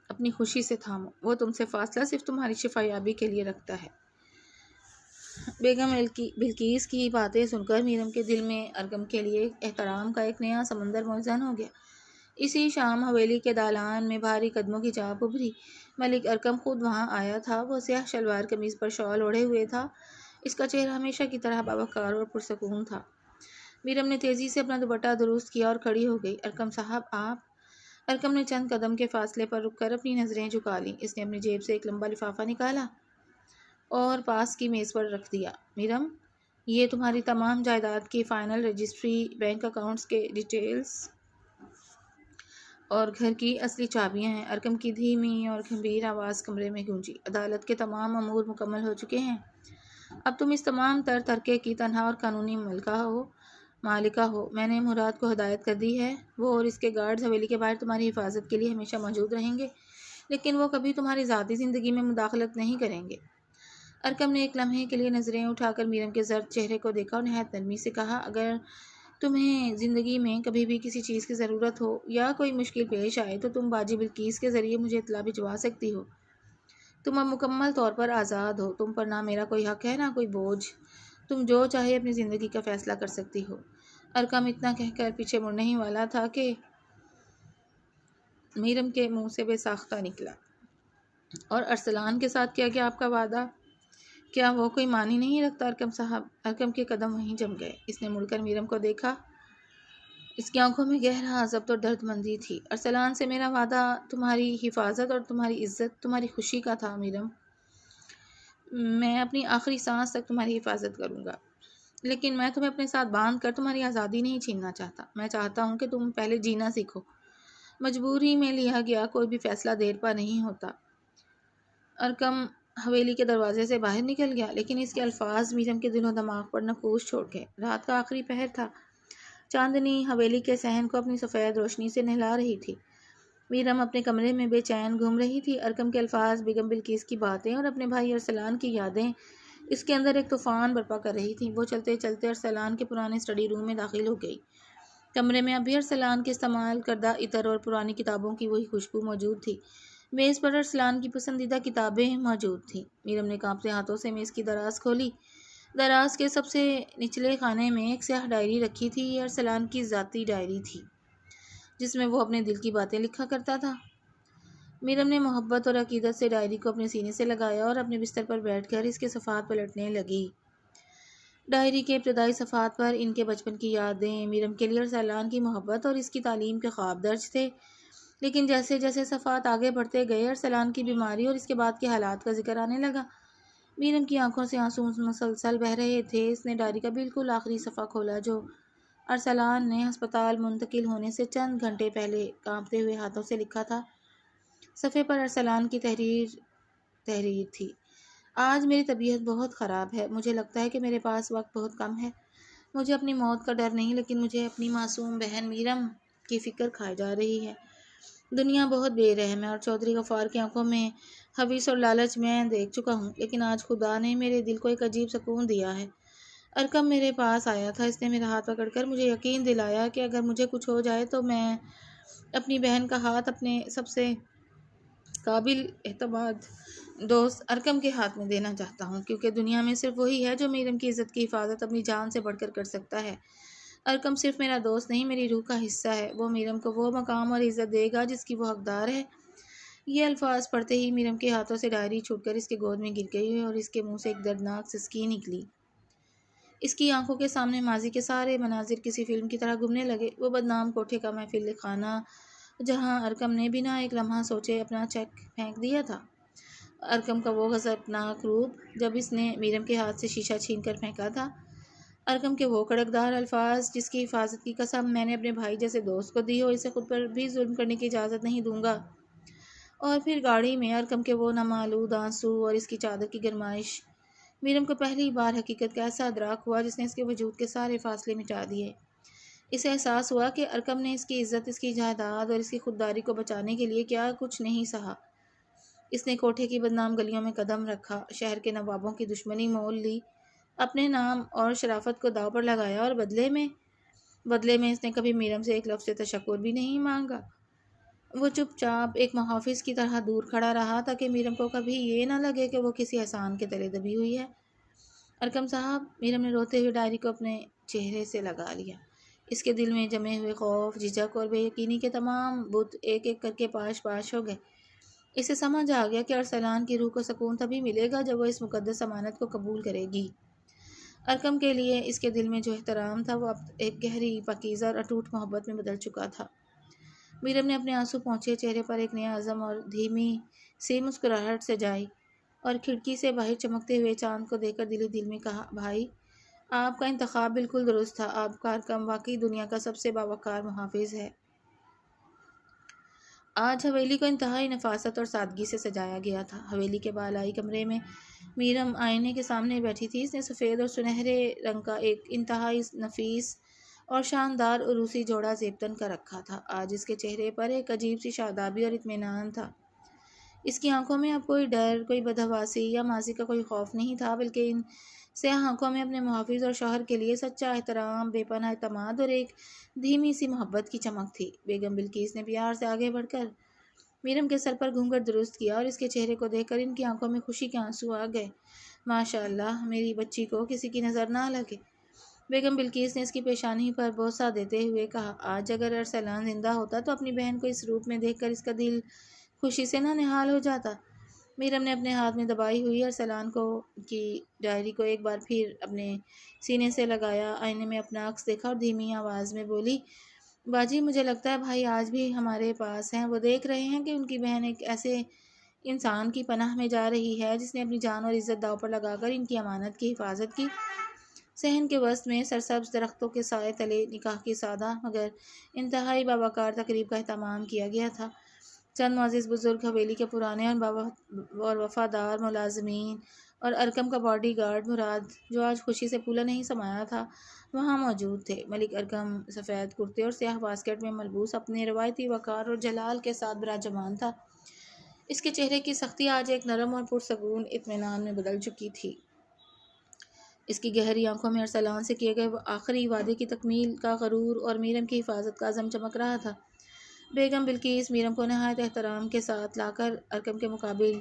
A: اپنی خوشی سے تھامو۔ وہ تم سے فاصلہ صرف تمہاری شفا یابی کے لیے رکھتا ہے۔ بیگم بلقیس کی باتیں سن کر میرم کے دل میں ارکم کے لیے احترام کا ایک نیا سمندر موزون ہو گیا۔ اسی شام حویلی کے دالان میں بھاری قدموں کی چاپ ابھری۔ ملک ارکم خود وہاں آیا تھا۔ وہ سیاہ شلوار قمیض پر شال اوڑھے ہوئے تھا۔ اس کا چہرہ ہمیشہ کی طرح باوقار اور پرسکون تھا۔ میرم نے تیزی سے اپنا دوپٹہ درست کیا اور کھڑی ہو گئی۔ ارکم صاحب، آپ؟ ارکم نے چند قدم کے فاصلے پر رک کر اپنی نظریں جھکا لیں۔ اس نے اپنی جیب سے ایک لمبا لفافہ نکالا اور پاس کی میز پر رکھ دیا۔ میرم، یہ تمہاری تمام جائیداد کی فائنل رجسٹری، بینک اکاؤنٹس کے ڈیٹیلز اور گھر کی اصلی چابیاں ہیں۔ ارکم کی دھیمی اور گمبھیر آواز کمرے میں گونجی۔ عدالت کے تمام امور مکمل ہو چکے ہیں۔ اب تم اس تمام تر ترکے کی تنہا اور قانونی مالکہ ہو۔ میں نے مراد کو ہدایت کر دی ہے، وہ اور اس کے گارڈز حویلی کے باہر تمہاری حفاظت کے لیے ہمیشہ موجود رہیں گے، لیکن وہ کبھی تمہاری ذاتی زندگی میں مداخلت نہیں کریں گے۔ ارکم نے ایک لمحے کے لیے نظریں اٹھا کر میرم کے زرد چہرے کو دیکھا اور نہایت نرمی سے کہا، اگر تمہیں زندگی میں کبھی بھی کسی چیز کی ضرورت ہو یا کوئی مشکل پیش آئے تو تم باجی بلقیس کے ذریعے مجھے اطلاع بھجوا سکتی ہو۔ تم اب مکمل طور پر آزاد ہو۔ تم پر نہ میرا کوئی حق ہے، نہ کوئی بوجھ۔ تم جو چاہے اپنی زندگی کا فیصلہ کر سکتی ہو۔ ارکم اتنا کہہ کر پیچھے مڑنے ہی والا تھا کہ میرم کے منہ سے بے ساختہ نکلا، اور ارسلان کے ساتھ کیا گیا آپ کا وعدہ، کیا وہ کوئی معنی نہیں رکھتا ارکم صاحب؟ ارکم کے قدم وہیں جم گئے۔ اس نے مڑ کر میرم کو دیکھا۔ اس کی آنکھوں میں گہرا ضبط اور درد مندی تھی۔ ارسلان سے میرا وعدہ تمہاری حفاظت اور تمہاری عزت، تمہاری خوشی کا تھا میرم۔ میں اپنی آخری سانس تک تمہاری حفاظت کروں گا، لیکن میں تمہیں اپنے ساتھ باندھ کر تمہاری آزادی نہیں چھیننا چاہتا۔ میں چاہتا ہوں کہ تم پہلے جینا سیکھو۔ مجبوری میں لیا گیا کوئی بھی فیصلہ دیر پا نہیں ہوتا۔ ارکم حویلی کے دروازے سے باہر نکل گیا، لیکن اس کے الفاظ میرم کے دل و دماغ پر نقوش چھوڑ گئے۔ رات کا آخری پہر تھا۔ چاندنی حویلی کے صحن کو اپنی سفید روشنی سے نہلا رہی تھی۔ میرم اپنے کمرے میں بے چین گھوم رہی تھی۔ ارقم کے الفاظ، بیگم بلقیس کی باتیں اور اپنے بھائی ارسلان کی یادیں اس کے اندر ایک طوفان برپا کر رہی تھیں۔ وہ چلتے چلتے ارسلان کے پرانے اسٹڈی روم میں داخل ہو گئی۔ کمرے میں اب بھی ارسلان کے استعمال کردہ عطر اور پرانی کتابوں کی وہی خوشبو موجود تھی۔ میز پر ارسلان کی پسندیدہ کتابیں موجود تھیں۔ میرم نے کانپتے ہاتھوں سے میز کی دراز کھولی۔ دراز کے سب سے نچلے خانے میں ایک سیاہ ڈائری رکھی تھی۔ یہ ارسلان کی ذاتی ڈائری تھی، جس میں وہ اپنے دل کی باتیں لکھا کرتا تھا۔ میرم نے محبت اور عقیدت سے ڈائری کو اپنے سینے سے لگایا اور اپنے بستر پر بیٹھ کر اس کے صفحات پلٹنے لگی۔ ڈائری کے ابتدائی صفحات پر ان کے بچپن کی یادیں، میرم کے لیے ارسلان کی محبت اور اس کی تعلیم کے خواب درج تھے۔ لیکن جیسے جیسے صفحات آگے بڑھتے گئے، ارسلان کی بیماری اور اس کے بعد کے حالات کا ذکر آنے لگا۔ میرم کی آنکھوں سے آنسو مسلسل بہہ رہے تھے۔ اس نے ڈائری کا بالکل آخری صفحہ کھولا جو ارسلان نے ہسپتال منتقل ہونے سے چند گھنٹے پہلے کانپتے ہوئے ہاتھوں سے لکھا تھا۔ صفحے پر ارسلان کی تحریر تھی: آج میری طبیعت بہت خراب ہے۔ مجھے لگتا ہے کہ میرے پاس وقت بہت کم ہے۔ مجھے اپنی موت کا ڈر نہیں، لیکن مجھے اپنی معصوم بہن میرم کی فکر کھائے جا رہی ہے۔ دنیا بہت بے رحم ہے اور چودھری غفار کی آنکھوں میں حویص اور لالچ میں دیکھ چکا ہوں، لیکن آج خدا نے میرے دل کو ایک عجیب سکون دیا ہے۔ ارقم میرے پاس آیا تھا۔ اس نے میرا ہاتھ پکڑ کر مجھے یقین دلایا کہ اگر مجھے کچھ ہو جائے تو میں اپنی بہن کا ہاتھ اپنے سب سے قابل اعتماد دوست ارقم کے ہاتھ میں دینا چاہتا ہوں، کیونکہ دنیا میں صرف وہی ہے جو میرم کی عزت کی حفاظت اپنی جان سے بڑھ کر کر سکتا ہے۔ ارقم صرف میرا دوست نہیں، میری روح کا حصہ ہے۔ وہ میرم کو وہ مقام اور عزت دے گا جس کی وہ حقدار ہے۔ یہ الفاظ پڑھتے ہی میرم کے ہاتھوں سے ڈائری چھوٹ کر اس کے گود میں گر گئی اور اس کے منہ سے ایک دردناک سسکی نکلی۔ اس کی آنکھوں کے سامنے ماضی کے سارے مناظر کسی فلم کی طرح گھومنے لگے۔ وہ بدنام کوٹھے کا محفل خانہ جہاں ارقم نے بنا ایک لمحہ سوچے اپنا چیک پھینک دیا تھا۔ ارقم کا وہ غضبناک روپ جب اس نے میرم کے ہاتھ سے شیشہ چھین کر پھینکا تھا۔ ارقم کے وہ کڑکدار الفاظ: جس کی حفاظت کی قسم میں نے اپنے بھائی جیسے دوست کو دی ہو، اسے خود پر بھی ظلم کرنے کی اجازت نہیں دوں گا۔ اور پھر گاڑی میں ارقم کے وہ نامعلوم آنسو اور اس کی چادر کی گرمائش۔ میرم کو پہلی بار حقیقت کا ایسا ادراک ہوا جس نے اس کے وجود کے سارے فاصلے مٹا دیے۔ اسے احساس ہوا کہ ارقم نے اس کی عزت، اس کی جائیداد اور اس کی خودداری کو بچانے کے لیے کیا کچھ نہیں سہا۔ اس نے کوٹھے کی بدنام گلیوں میں قدم رکھا، شہر کے نوابوں کی دشمنی مول لی، اپنے نام اور شرافت کو داؤ پر لگایا، اور بدلے میں اس نے کبھی میرم سے ایک لفظ تشکر بھی نہیں مانگا۔ وہ چپ چاپ ایک محافظ کی طرح دور کھڑا رہا تاکہ میرم کو کبھی یہ نہ لگے کہ وہ کسی احسان کے تلے دبی ہوئی ہے۔ ارقم صاحب، میرم نے روتے ہوئے ڈائری کو اپنے چہرے سے لگا لیا۔ اس کے دل میں جمے ہوئے خوف، جھجک اور بے یقینی کے تمام بت ایک ایک کر کے پاش پاش ہو گئے۔ اسے سمجھ آ گیا کہ ارسلان کی روح کو سکون تبھی ملے گا جب وہ اس مقدس امانت کو قبول کرے گی۔ ارقم کے لیے اس کے دل میں جو احترام تھا وہ اب ایک گہری، پاکیزہ اور اٹوٹ محبت میں بدل چکا تھا۔ میرم نے اپنے آنسو پہنچے چہرے پر ایک نیا عزم اور دھیمی سی مسکراہٹ سجائی اور کھڑکی سے باہر چمکتے ہوئے چاند کو دیکھ کر دل ہی دل میں کہا: بھائی، آپ کا انتخاب بالکل درست تھا۔ آپ کا ارقم واقعی دنیا کا سب سے باوقار محافظ ہے۔ آج حویلی کو انتہائی نفاست اور سادگی سے سجایا گیا تھا۔ حویلی کے بالائی کمرے میں میرم آئینے کے سامنے بیٹھی تھی۔ اس نے سفید اور سنہرے رنگ کا ایک انتہائی نفیس اور شاندار عروسی جوڑا زیب تن کر رکھا تھا۔ آج اس کے چہرے پر ایک عجیب سی شادابی اور اطمینان تھا۔ اس کی آنکھوں میں اب کوئی ڈر، کوئی بدحواسی یا ماضی کا کوئی خوف نہیں تھا، بلکہ ان سیاہ آنکھوں میں اپنے محافظ اور شوہر کے لیے سچا احترام، بے پناہ اعتماد اور ایک دھیمی سی محبت کی چمک تھی۔ بیگم بلقیس نے پیار سے آگے بڑھ کر میرم کے سر پر گھونگھٹ درست کیا اور اس کے چہرے کو دیکھ کر ان کی آنکھوں میں خوشی کے آنسو آ گئے۔ ماشاء اللہ، میری بچی کو کسی کی نظر نہ لگے۔ بیگم بلقیس نے اس کی پیشانی پر بوسہ دیتے ہوئے کہا: آج اگر ارسلان زندہ ہوتا تو اپنی بہن کو اس روپ میں دیکھ کر اس کا دل خوشی سے نہ نہال ہو جاتا۔ میرم نے اپنے ہاتھ میں دبائی ہوئی ارسلان کی ڈائری کو ایک بار پھر اپنے سینے سے لگایا، آئینے میں اپنا عکس دیکھا اور دھیمی آواز میں بولی: باجی، مجھے لگتا ہے بھائی آج بھی ہمارے پاس ہیں۔ وہ دیکھ رہے ہیں کہ ان کی بہن ایک ایسے انسان کی پناہ میں جا رہی ہے جس نے اپنی جان اور عزت داؤ پر لگا کر ان کی امانت کی حفاظت کی۔ صحن کے وسط میں سرسبز درختوں کے سائے تلے نکاح کی سادہ مگر انتہائی باوقار تقریب کا اہتمام کیا گیا تھا۔ چند معزز بزرگ، حویلی کے پرانے اور وفادار ملازمین اور ارکم کا باڈی گارڈ مراد، جو آج خوشی سے پھولا نہیں سمایا تھا، وہاں موجود تھے۔ ملک ارکم سفید کرتے اور سیاہ واسکٹ میں ملبوس اپنے روایتی وقار اور جلال کے ساتھ براجمان تھا۔ اس کے چہرے کی سختی آج ایک نرم اور پرسکون اطمینان میں بدل چکی تھی۔ اس کی گہری آنکھوں میں ارسلان سے کیے گئے آخری وعدے کی تکمیل کا غرور اور میرم کی حفاظت کا عزم چمک رہا تھا۔ بیگم بلقیس میرم کو نہایت احترام کے ساتھ لا کر ارکم کے مقابل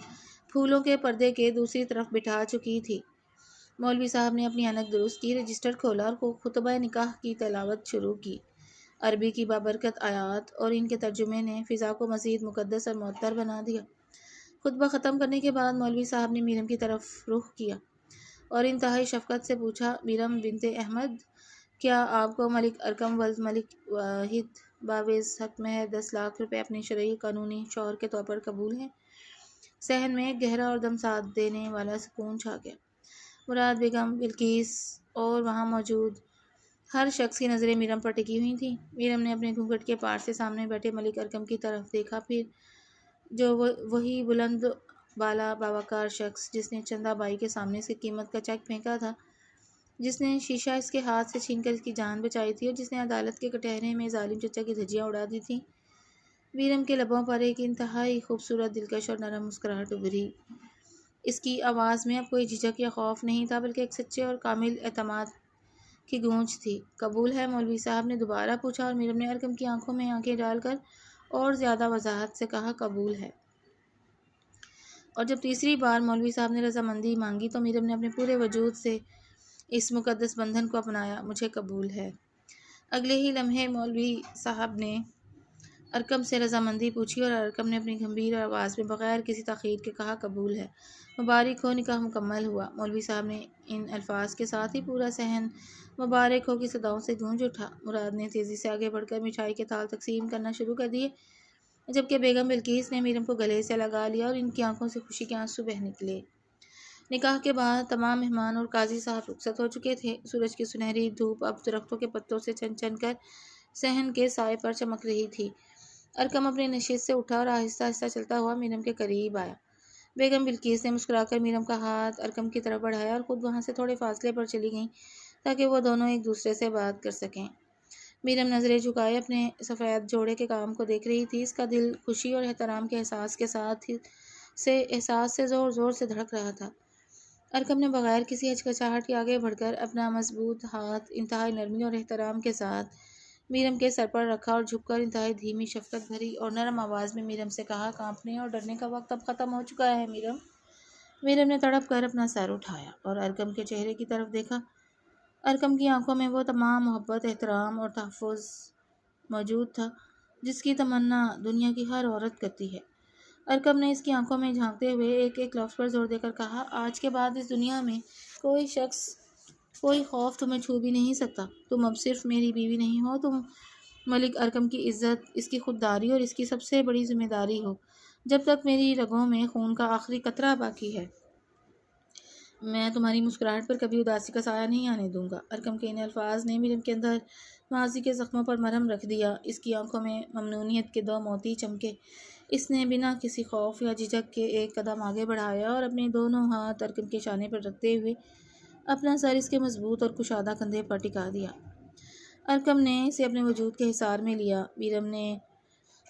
A: پھولوں کے پردے کے دوسری طرف بٹھا چکی تھی۔ مولوی صاحب نے اپنی اینک درست کی، رجسٹر کھولا اور خطبہ نکاح کی تلاوت شروع کی۔ عربی کی بابرکت آیات اور ان کے ترجمے نے فضا کو مزید مقدس اور معطر بنا دیا۔ خطبہ ختم کرنے کے بعد مولوی صاحب نے میرم کی طرف رخ کیا اور انتہائی شفقت سے پوچھا، میرم بنت احمد، کیا آپ کو ملک ارکم ولد ملک واحد باویز حق مہر 10 لاکھ روپے اپنے شرعی قانونی شوہر کے طور پر قبول ہیں؟ صحن میں ایک گہرا اور دم ساتھ دینے والا سکون چھا گیا۔ مراد بیگم بلقیس اور وہاں موجود ہر شخص کی نظریں میرم پر ٹکی ہوئی تھیں۔ میرم نے اپنے گھونگھٹ کے پار سے سامنے بیٹھے ملک ارکم کی طرف دیکھا، پھر جو وہی بلند بالا باوقار شخص جس نے چندہ بائی کے سامنے سے قیمت کا چیک پھینکا تھا، جس نے شیشہ اس کے ہاتھ سے چھین کر اس کی جان بچائی تھی اور جس نے عدالت کے کٹہرے میں ظالم چچا کی دھجیاں اڑا دی تھیں۔ میرم کے لبوں پر ایک انتہائی خوبصورت، دلکش اور نرم مسکراہٹ ابھری۔ اس کی آواز میں اب کوئی جھجک یا خوف نہیں تھا، بلکہ ایک سچے اور کامل اعتماد کی گونج تھی۔ قبول ہے؟ مولوی صاحب نے دوبارہ پوچھا اور میرم نے ارکم کی آنکھوں میں آنکھیں ڈال کر اور زیادہ وضاحت سے کہا، قبول ہے۔ اور جب تیسری بار مولوی صاحب نے رضامندی مانگی تو میرم نے اپنے پورے وجود سے اس مقدس بندھن کو اپنایا، مجھے قبول ہے۔ اگلے ہی لمحے مولوی صاحب نے ارکم سے رضامندی پوچھی اور ارکم نے اپنی گمبھیر آواز میں بغیر کسی تاخیر کے کہا، قبول ہے۔ مبارک ہو، نکاح مکمل ہوا۔ مولوی صاحب نے ان الفاظ کے ساتھ ہی پورا صحن مبارک ہو کی صداؤں سے گونج اٹھا۔ مراد نے تیزی سے آگے بڑھ کر مٹھائی کے تھال تقسیم کرنا شروع کر دیے، جبکہ بیگم بلقیس نے میرم کو گلے سے لگا لیا اور ان کی آنکھوں سے خوشی کے آنسو بہہ نکلے۔ نکاح کے بعد تمام مہمان اور قاضی صاحب رخصت ہو چکے تھے۔ سورج کی سنہری دھوپ اب درختوں کے پتوں سے چن چن کر صحن کے سائے پر چمک رہی تھی۔ ارکم اپنی نشست سے اٹھا اور آہستہ آہستہ چلتا ہوا میرم کے قریب آیا۔ بیگم بلقیس نے مسکرا کر میرم کا ہاتھ ارکم کی طرف بڑھایا اور خود وہاں سے تھوڑے فاصلے پر چلی گئیں تاکہ وہ دونوں ایک دوسرے سے بات کر سکیں۔ میرم نظریں جھکائے اپنے سفید جوڑے کے کام کو دیکھ رہی تھی۔ اس کا دل خوشی اور احترام کے احساس کے ساتھ احساس سے زور زور سے دھڑک رہا تھا۔ ارکم نے بغیر کسی ہچکچاہٹ کے آگے بڑھ کر اپنا مضبوط ہاتھ انتہائی نرمی اور احترام کے ساتھ میرم کے سر پر رکھا اور جھک کر انتہائی دھیمی، شفقت بھری اور نرم آواز میں میرم سے کہا، کانپنے اور ڈرنے کا وقت اب ختم ہو چکا ہے میرم۔ میرم نے تڑپ کر اپنا سر اٹھایا اور ارکم کے چہرے کی طرف دیکھا۔ ارکم کی آنکھوں میں وہ تمام محبت، احترام اور تحفظ موجود تھا جس کی تمنا دنیا کی ہر عورت کرتی ہے۔ ارکم نے اس کی آنکھوں میں جھانکتے ہوئے ایک ایک لفظ پر زور دے کر کہا، آج کے بعد اس دنیا میں کوئی شخص، کوئی خوف تمہیں چھو بھی نہیں سکتا۔ تم اب صرف میری بیوی نہیں ہو، تم ملک ارکم کی عزت، اس کی خودداری اور اس کی سب سے بڑی ذمہ داری ہو۔ جب تک میری رگوں میں خون کا آخری قطرہ باقی ہے، میں تمہاری مسکراہٹ پر کبھی اداسی کا سایہ نہیں آنے دوں گا۔ ارکم کے ان الفاظ نے میرم کے اندر ماضی کے زخموں پر مرہم رکھ دیا۔ اس کی آنکھوں میں ممنونیت کے 2 موتی چمکے۔ اس نے بنا کسی خوف یا جھجک کے ایک قدم آگے بڑھایا اور اپنے دونوں ہاتھ ارکم کے شانے پر رکھتے ہوئے اپنا سر اس کے مضبوط اور کشادہ کندھے پر ٹکا دیا۔ ارکم نے اسے اپنے وجود کے حصار میں لیا۔ میرم نے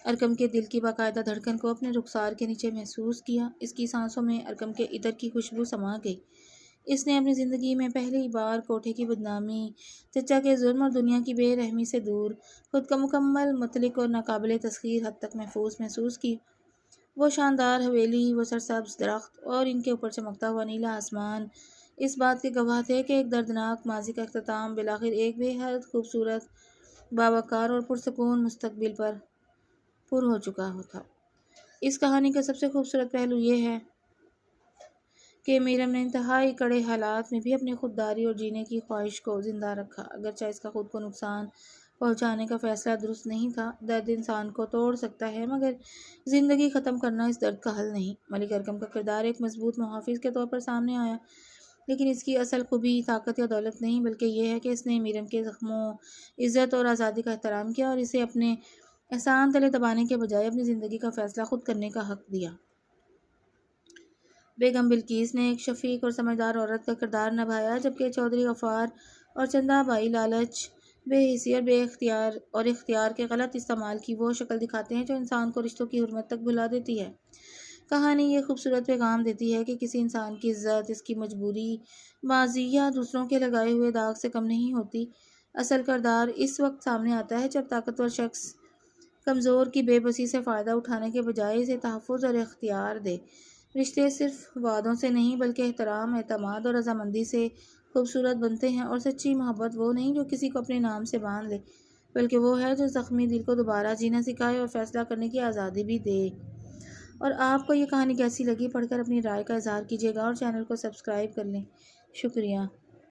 A: ارکم کے دل کی باقاعدہ دھڑکن کو اپنے رخسار کے نیچے محسوس کیا۔ اس کی سانسوں میں ارکم کے عطر کی خوشبو سما گئی۔ اس نے اپنی زندگی میں پہلی بار کوٹھے کی بدنامی، چچا کے ظلم اور دنیا کی بے رحمی سے دور خود کا مکمل، مطلق اور ناقابل تسخیر حد تک محسوس کی۔ وہ شاندار حویلی، وہ سرسبز درخت اور ان کے اوپر چمکتا ہوا نیلا آسمان اس بات کے گواہ تھے کہ ایک دردناک ماضی کا اختتام بالآخر ایک بے حد خوبصورت، باوقار اور پرسکون مستقبل پر ہو چکا تھا۔ اس کہانی کا سب سے خوبصورت پہلو یہ ہے کہ میرم نے انتہائی کڑے حالات میں بھی اپنی خودداری اور جینے کی خواہش کو زندہ رکھا۔ اگرچہ اس کا خود کو نقصان پہنچانے کا فیصلہ درست نہیں تھا۔ درد انسان کو توڑ سکتا ہے مگر زندگی ختم کرنا اس درد کا حل نہیں۔ ملک ارکم کا کردار ایک مضبوط محافظ کے طور پر سامنے آیا، لیکن اس کی اصل خوبی طاقت یا دولت نہیں، بلکہ یہ ہے کہ اس نے میرم کے زخموں، عزت اور آزادی کا احترام کیا اور اسے اپنے احسان تلے دبانے کے بجائے اپنی زندگی کا فیصلہ خود کرنے کا حق دیا۔ بیگم بلقیس نے ایک شفیق اور سمجھدار عورت کا کردار نبھایا، جبکہ چودھری غفار اور چندہ بائی لالچ، بے حسی اور اختیار کے غلط استعمال کی وہ شکل دکھاتے ہیں جو انسان کو رشتوں کی حرمت تک بھلا دیتی ہے۔ کہانی یہ خوبصورت پیغام دیتی ہے کہ کسی انسان کی عزت اس کی مجبوری بازی یا دوسروں کے لگائے ہوئے داغ سے کم نہیں ہوتی۔ اصل کردار اس وقت سامنے آتا ہے جب طاقتور شخص کمزور کی بے بسی سے فائدہ اٹھانے کے بجائے اسے تحفظ اور اختیار دے۔ رشتے صرف وعدوں سے نہیں بلکہ احترام، اعتماد اور رضامندی سے خوبصورت بنتے ہیں، اور سچی محبت وہ نہیں جو کسی کو اپنے نام سے باندھ لے، بلکہ وہ ہے جو زخمی دل کو دوبارہ جینا سکھائے اور فیصلہ کرنے کی آزادی بھی دے۔ اور آپ کو یہ کہانی کیسی لگی؟ پڑھ کر اپنی رائے کا اظہار کیجیے گا اور چینل کو سبسکرائب کر لیں۔ شکریہ۔